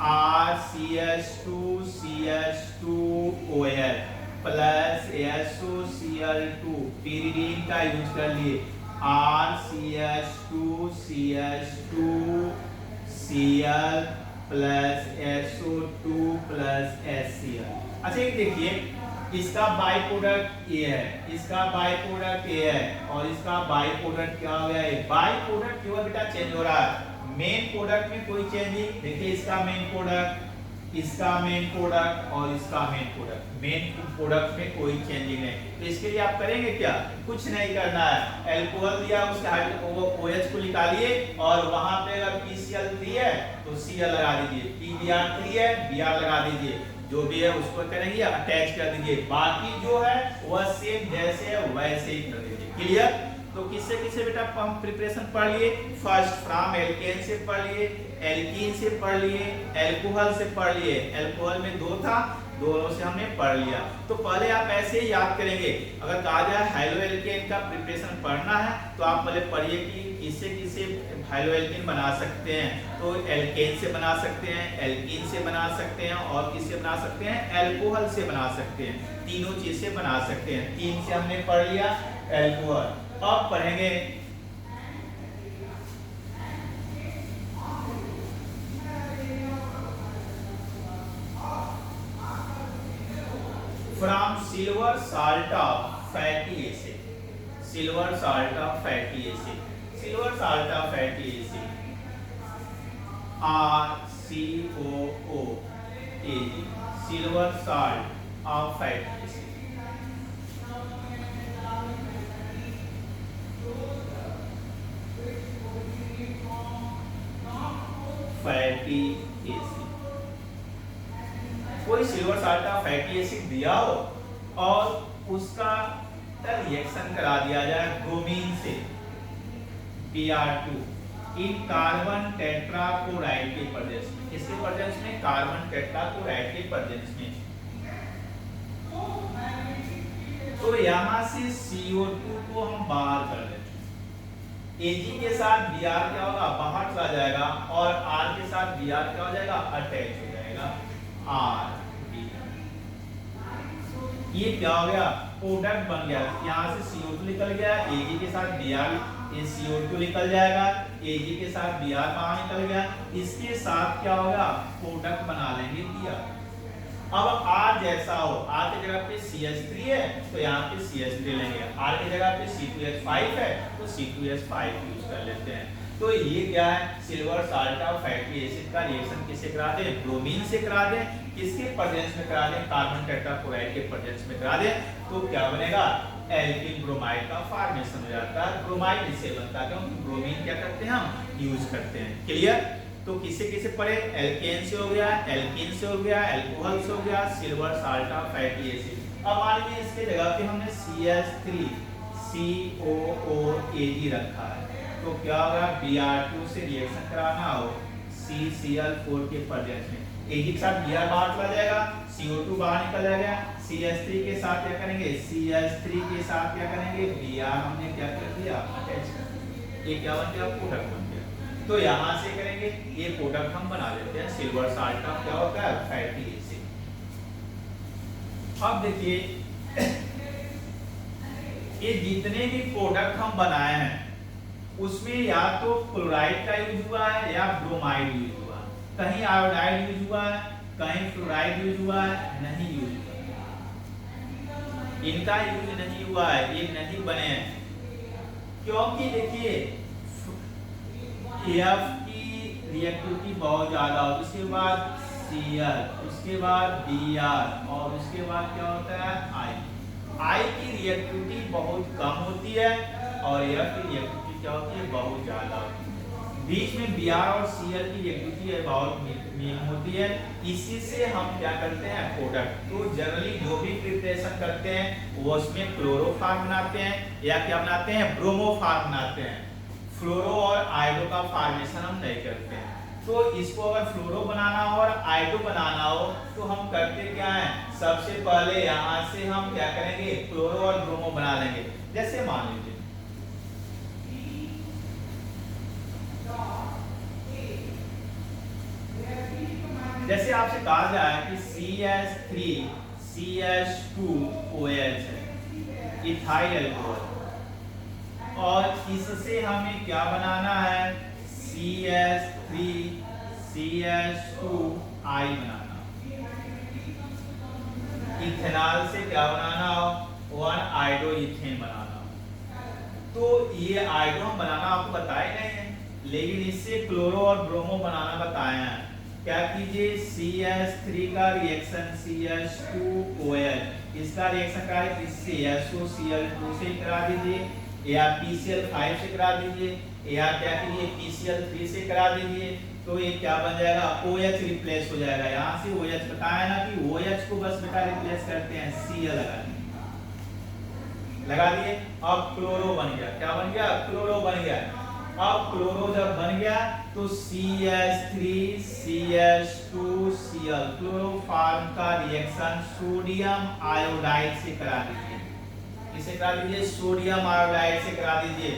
RCH2CH2OH प्लस SOCl2 pyridine का यूज कर लिए, RCH2CH2Cl plus SO2 plus HCl। अच्छा एक देखिए, इसका बाई प्रोडक्ट ये है, इसका बाई प्रोडक्ट ये है और इसका बाई प्रोडक्ट क्या हो गया, बाई प्रोडक्ट केवल बेटा चेंज हो रहा है, मेन प्रोडक्ट में कोई चेंज नहीं। देखिए इसका मेन प्रोडक्ट, इसका मेन प्रोडक्ट और इसका मेन प्रोडक्ट, मेन प्रोडक्ट में कोई चेंजिंग नहीं। तो इसके लिए आप करेंगे क्या, कुछ नहीं करना है, एल्कोहल दिया उसका OH को निकालिए और वहां पे अगर PCl3 है तो Cl लगा दीजिए, PBr3 है Br लगा दीजिए, जो भी है उसको करेंगे अटैच कर दीजिए, बाकी जो है वह सेम जैसे है वैसे ही कर दीजिए। क्लियर? तो किससे किससे बेटा हम प्रिपरेशन पढ़ लिए, फर्स्ट फ्रॉम एल्केन से पढ़ लिए, एल्कीन से पढ़ लिए, एल्कोहल से पढ़ लिए, एल्कोहल में 2 था, दोनों से हमने पढ़ लिया। तो पहले आप ऐसे ही याद करेंगे, अगर कहा जाए हाइलो एल्केन का प्रिपरेशन पढ़ना है तो आप पहले पढ़िए कि किससे किससे हाइलो एल्केन बना सकते हैं, तो एल्केन से बना सकते हैं, एल्कीन से बना सकते हैं और किससे बना सकते हैं, एल्कोहल से बना सकते हैं, तीनों चीज से बना सकते हैं। 3 से हमने पढ़ लिया एल्कोहल, अब पढ़ेंगे from silver salt of fatty acid, silver salt of fatty acid, silver salt of fatty acid RCOOAG, silver salt of fatty acid. Fatty acid, कोई silver salt of fatty acid दिया हो और उसका रिएक्शन करा दिया जाए ब्रोमीन से Br2 इन carbon tetrachloride के प्रेजेंस में, किसके प्रेजेंस में, कार्बन टेट्राक्लोराइड के प्रेजेंस में, तो यहां से CO2 को हम बाहर कर देते हैं, Ag के साथ Br क्या होगा, बाहर चला जाएगा और R के साथ Br क्या हो जाएगा, अटैच हो जाएगा, R ये क्या हो गया, प्रोडक्ट बन गया। यहाँ से CO2 निकल गया, Ag के साथ Br, ये CO2 निकल जाएगा, Ag के साथ Br बाहर निकल गया, इसके साथ क्या होगा, प्रोडक्ट बना लेंगे Br। अब R जैसा हो, R की जगह पे CH3 है तो यहाँ पे CH3 लेंगे, R की जगह पे C2H5 है तो C2H5 यूज कर लेते हैं। तो ये क्या है, silver salt of fatty acid का रिएक्शन किससे करा दें, ब्रोमीन से करा दें, किसके प्रेजेंस में करा दें, कार्बन टेट्राक्लोराइड के प्रेजेंस में करा दें, तो क्या बनेगा, एल्किल ब्रोमाइड का फॉर्मेशन हो जाता है। ब्रोमाइड इससे बनता है क्योंकि ब्रोमीन क्या करते हैं हम यूज करते हैं। क्लियर। तो किसे किसे पढ़े, एल्केन से हो गया, एल्कीन से हो गया, एल्कोहल से हो गया, silver salt of fatty acid. अब मान लीजिए इसके जगह पे हमने CH3 COOAG रखा है तो क्या होगा, Br2 से रिएक्शन कराना हो CCl4 के प्रेजेंस में, Ag के साथ Br बाहर चला जाएगा, CO2 बाहर निकल जाएगा, CH3 के साथ क्या करेंगे, CH3 के साथ क्या करेंगे, Br हमने क्या कर दिया, अटैच कर दिया। ये क्या बन गया, प्रोडक्ट बन गया। तो यहाँ से करेंगे, ये प्रोडक्ट हम बना लेते हैं, सिल्वर साल्ट का क्या होता है, फैटी एसिड। अब देखिए ये जितने भी प्रोडक्ट हम बनाए हैं उसमें या तो क्लोराइड का यूज हुआ है या ब्रोमाइड यूज हुआ है, कहीं आयोडाइड यूज हुआ है, कहीं फ्लोराइड यूज हुआ है, नहीं यूज हुआ है, इनका यूज नहीं हुआ है, ये नहीं बने हैं। क्योंकि देखिए F की रिएक्टिविटी बहुत ज्यादा हो, उसके बाद Cl, उसके बाद Br और उसके बाद क्या होता है I की रिएक्टिविटी बहुत कम होती है और F की रिएक्टिविटी क्या होती है, बहुत ज्यादा होती है। बीच में Br और Cl की रिएक्टिविटी बहुत मिनिमम होती है, इसी से हम क्या करते हैं, प्रोडक्ट। तो जनरली जो भी प्रिपरेशन करते हैं वो उसमें क्लोरोफॉर्म बनाते हैं या क्या बनाते हैं, ब्रोमोफॉर्म बनाते हैं। फ्लोरो और आयोडो का फॉर्मेशन हम नहीं करते हैं। तो इसको अगर फ्लोरो बनाना हो और आयोडो बनाना हो तो हम करते क्या है, सबसे पहले यहाँ से हम क्या करेंगे, क्लोरो और ब्रोमो बना लेंगे। जैसे मान लीजिए जैसे आपसे कहा जाए कि CH3 CH2OH है, इथाइल अल्कोहल, और इससे हमें क्या बनाना है, CH3 CH2I बनाना। इथेनॉल से क्या बनाना हो, 1 आयोडो इथेन बनाना। तो ये आयोडो हम बनाना आपको बताए नहीं है, लेकिन इससे क्लोरो और ब्रोमो बनाना बताए हैं। क्या कीजिए, CH3 का रिएक्शन CH2OH, इसका रिएक्शन करा है किससे, SOCl2 से करा दीजिए, या PCl5 से करा दीजिए, या क्या कीजिए PCl3 से करा दीजिए। तो ये क्या बन जाएगा, OH रिप्लेस हो जाएगा। यहाँ से OH बताया ना कि OH को बस बेटा रिप्लेस करते हैं, Cl लगा दिए। अब क्लोरो बन गया, क्या बन गया, क्लोरो बन गया। अब क्लोरो जब बन गया तो CH3 CH2Cl, क्लोरोफॉर्म का रिएक्शन सोडियम आयोडाइड से करा दीजिए। किसे करा दीजिए, सोडियम आयोडाइड से करा दीजिए।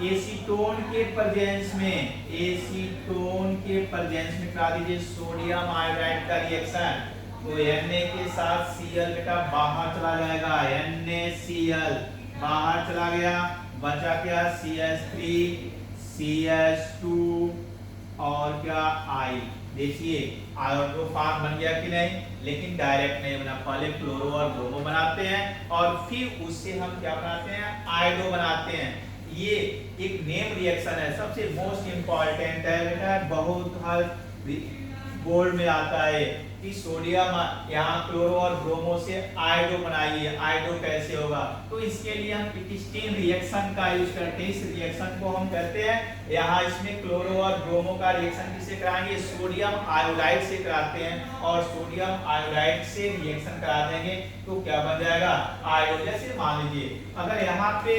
एसीटोन के प्रेजेंस में, एसीटोन के प्रेजेंस में करा दीजिए सोडियम आयोडाइड का रिएक्शन। तो Na के साथ Cl बेटा बाहर चला जाएगा, NaCl बाहर चला गया, बचा क्या, CH3 CH2 और क्या I। देखिए आयोडो फॉर्म बन गया कि नहीं, लेकिन डायरेक्ट नहीं बना, पहले क्लोरो और ब्रोमो बनाते हैं और फिर उससे हम क्या बनाते हैं, आयोडो बनाते हैं। ये एक नेम रिएक्शन है, सबसे मोस्ट इंपॉर्टेंट है बेटा, बहुत हर बोर्ड में आता है कि सोडियम यहाँ क्लोरो और ब्रोमो से आयोडो बनाइए, आयोडो कैसे होगा। तो इसके लिए हम पिटिस्टीन रिएक्शन का यूज करते हैं। इस रिएक्शन को हम करते हैं, यहाँ इसमें क्लोरो और ब्रोमो का रिएक्शन किससे कराएंगे, सोडियम आयोडाइड से कराते हैं, और सोडियम आयोडाइड से रिएक्शन करा देंगे तो क्या बन जाएगा, आयोडो। जैसे मान लीजिए अगर यहाँ पे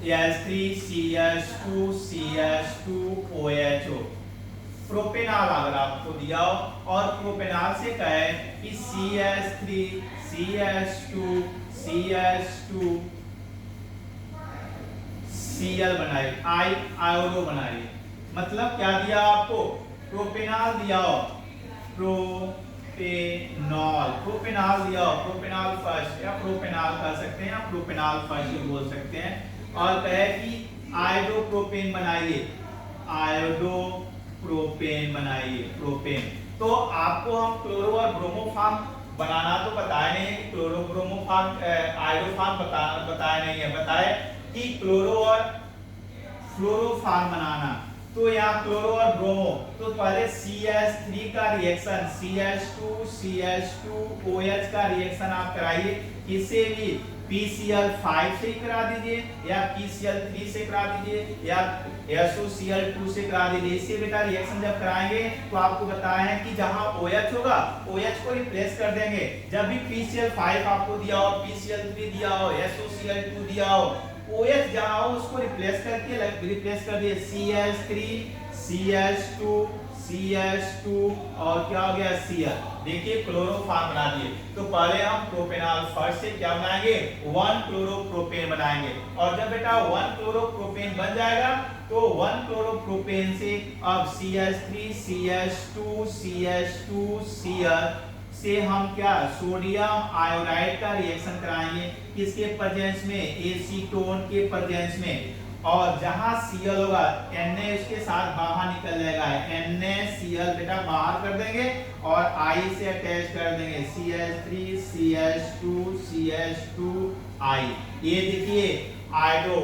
CH3 CH2 CH2OH हो, प्रोपेनॉल अगर आपको दिया हो और प्रोपेनॉल से कहे कि CH3 CH2 CH2 Cl बनाइए, आयोडो बनाइए। मतलब क्या दिया आपको, प्रोपेनॉल दिया हो, प्रोपेनॉल दिया हो, प्रोपेनॉल फर्स्ट या प्रोपेनॉल कह सकते हैं, या प्रोपेनॉल फर्स्ट बोल सकते हैं, और कहे कि आयोडो प्रोपेन बनाइए। आयोडो प्रोपेन बनाइए, प्रोपेन। तो आपको हम क्लोरो और ब्रोमो फॉर्म बनाना तो बताया नहीं है कि chloro bromo form iodo form बताया नहीं है, बताए कि क्लोरो और फ्लोरो फॉर्म बनाना। तो यहाँ क्लोरो और ब्रोमो, तो पहले CH3 का रिएक्शन CH2CH2OH का रिएक्शन आप कराइए, किसे भी PCl5 से करा दीजिए या PCl3 से करा दीजिए या SOCl2 से करा दीजिए। इससे बेटा रिएक्शन जब कराएंगे तो आपको बताया है कि जहां OH होगा OH को रिप्लेस कर देंगे। जब भी PCl5 आपको दिया हो, PCl3 दिया हो, SOCl2 दिया हो, OH जहां हो उसको रिप्लेस कर दिए CH3 CH2 CH2 और क्या हो गया Cl। देखिए क्लोरो फॉर्म बना दिए। तो पहले हम प्रोपेनॉल फर्स्ट से क्या बनाएंगे 1 क्लोरोप्रोपेन बनाएंगे। और जब बेटा 1 क्लोरोप्रोपेन बन जाएगा तो 1 क्लोरोप्रोपेन से अब CH3 CH2 CH2 Cl से हम क्या सोडियम आयोडाइड का रिएक्शन कराएंगे, किसके प्रेजेंस में, एसीटोन के प्रेजेंस में। और जहां Cl होगा Na उसके साथ बाहर निकल जाएगा, NaCl बेटा बाहर कर देंगे और I से अटैच कर देंगे CH3 CH2 CH2I। ये देखिए आयोडो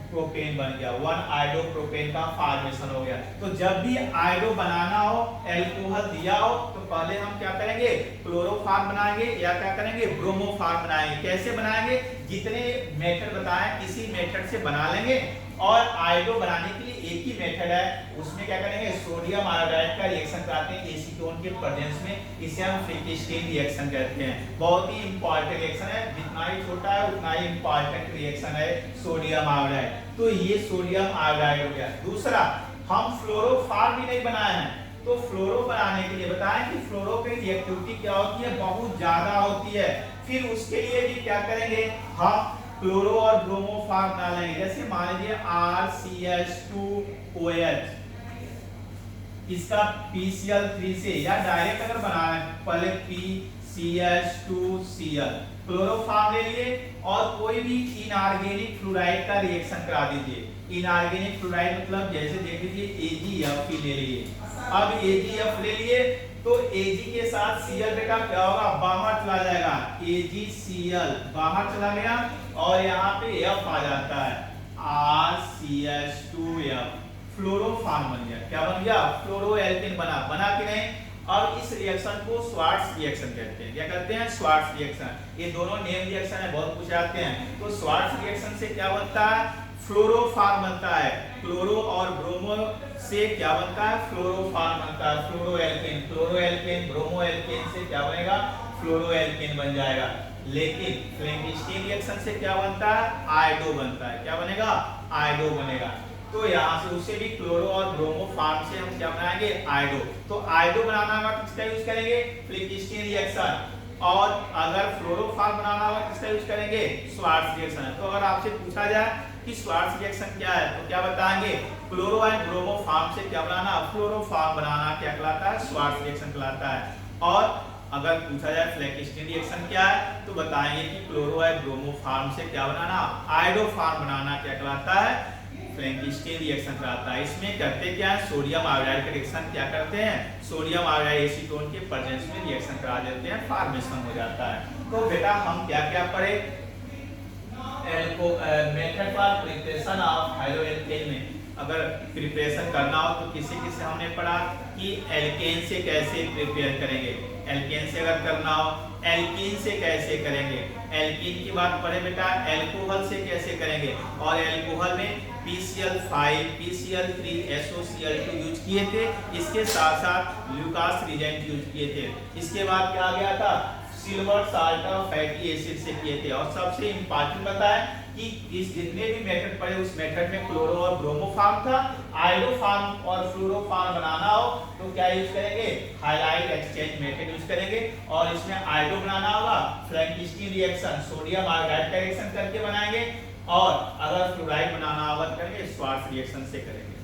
प्रोपेन बन गया, 1 आयोडो प्रोपेन का फॉर्मेशन हो गया। तो जब भी आयोडो बनाना हो, एल्कोहल दिया हो, तो पहले हम क्या करेंगे क्लोरोफॉर्म बनाएंगे या क्या करेंगे ब्रोमोफॉर्म बनाएंगे। कैसे बनाएंगे, जितने मेथड बताएं किसी मेथड से बना लेंगे। और आयोडो बनाने के लिए एक ही मेथड है, उसमें क्या करेंगे सोडियम आयोडाइड का रिएक्शन कराते हैं एसीटोन के प्रेजेंस में, इसे हम फ्लिकिस्टीन रिएक्शन कहते हैं। बहुत ही इंपॉर्टेंट रिएक्शन है, जितना ही छोटा है उतना ही इंपॉर्टेंट रिएक्शन है सोडियम आयोडाइड। तो ये सोडियम आयोडाइड हो गया। दूसरा, हम फ्लोरोफॉर्म भी नहीं बनाए हैं, तो फ्लोरो बनाने के लिए बताएं कि फ्लोरो की रिएक्टिविटी क्या होती है, बहुत ज्यादा होती है। फिर उसके लिए भी क्या करेंगे हम क्लोरो और ब्रोमो फॉर्म बना लेंगे। जैसे मान लीजिए RCH2OH, इसका PCl3 से या डायरेक्ट अगर बनाना है पहले PCH2Cl क्लोरो फॉर्म ले लिए और कोई भी इनऑर्गेनिक फ्लोराइड का रिएक्शन करा दीजिए। इनऑर्गेनिक फ्लोराइड मतलब जैसे देख लीजिए AgF ले लिए। अब AgF ले लिए तो Ag के साथ Cl बेटा क्या होगा बाहर चला जाएगा, AgCl बाहर चला गया और यहाँ पे F आ जाता है RCH2F, फ्लोरोफॉर्म बन गया। क्या बन गया फ्लोरोएल्केन बना कि नहीं। अब इस रिएक्शन को स्वार्ट्ज रिएक्शन कहते हैं। क्या कहते हैं स्वार्ट्ज रिएक्शन। ये दोनों नेम रिएक्शन है, बहुत पूछ आते हैं। तो स्वार्ट्ज रिएक्शन से क्या बनता है फ्लोरोफॉर्म बनता है। क्लोरो और ब्रोमो से क्या बनता है फ्लोरोफॉर्म बनता है, फ्लोरोएल्केन। क्लोरोएल्केन ब्रोमोएल्केन से क्या बनेगा फ्लोरोएल्केन बन जाएगा। लेकिन फ्लैंकिस्टीन रिएक्शन से क्या बनता है आयोडो बनता है। क्या बनेगा आयोडो बनेगा। तो यहाँ से उसे भी क्लोरो और ब्रोमो फॉर्म से हम क्या बनाएंगे आयोडो। तो आयोडो बनाना होगा किसका यूज करेंगे फ्लैंकिस्टीन रिएक्शन। और अगर फ्लोरोफॉर्म बनाना होगा किसका यूज करेंगे स्वार्ट्ज रिएक्शन। तो अगर आपसे पूछा जाए कि स्वार्ट्ज रिएक्शन क्या है तो क्या बताएंगे क्लोरो एंड ब्रोमो फॉर्म से क्या बनाना फ्लोरोफॉर्म बनाना क्या कहलाता है स्वार्ट्ज रिएक्शन कहलाता है। और अगर पूछा जाए फ्लैंकिस्टीन रिएक्शन क्या है तो बताएंगे कि क्लोरो एंड ब्रोमो फॉर्म से क्या बनाना आयोडो फॉर्म बनाना क्या कहलाता है फ्लैंकिस्टीन रिएक्शन कहलाता है। इसमें करते क्या है सोडियम आयोडाइड का रिएक्शन क्या करते हैं सोडियम आयोडाइड एसीटोन के प्रेजेंस में रिएक्शन करा देते हैं, फॉर्मेशन हो जाता है। तो बेटा हम क्या क्या पढ़े मेथड फॉर प्रिपरेशन ऑफ हाइड्रोएल्केन में अगर प्रिपरेशन करना हो तो किसी हमने पढ़ा कि एल्केन से कैसे प्रिपेयर करेंगे, एल्केन से अगर करना हो एल्कीन से कैसे करेंगे, एल्कीन की बात पढ़े बेटा एल्कोहल से कैसे करेंगे। और एल्कोहल में PCl5 PCl3 SOCl2 यूज किए थे, इसके साथ साथ ल्यूकास रिजेंट यूज किए थे। इसके बाद क्या आ गया था सिल्वर साल्ट और फैटी एसिड से किए थे। और सबसे इंपॉर्टेंट बताया कि इस जितने भी मेथड पढ़े उस मेथड में क्लोरो और ब्रोमो फॉर्म था। आयोडो फॉर्म और फ्लोरो फॉर्म बनाना हो तो क्या यूज करेंगे हाइलाइट एक्सचेंज मेथड यूज करेंगे। और इसमें आयोडो बनाना होगा फ्लैंकिस्टीन रिएक्शन सोडियम आयोडाइड का रिएक्शन करके बनाएंगे। और अगर फ्लोराइड बनाना होगा तो करेंगे स्वार्ट्ज रिएक्शन से करेंगे।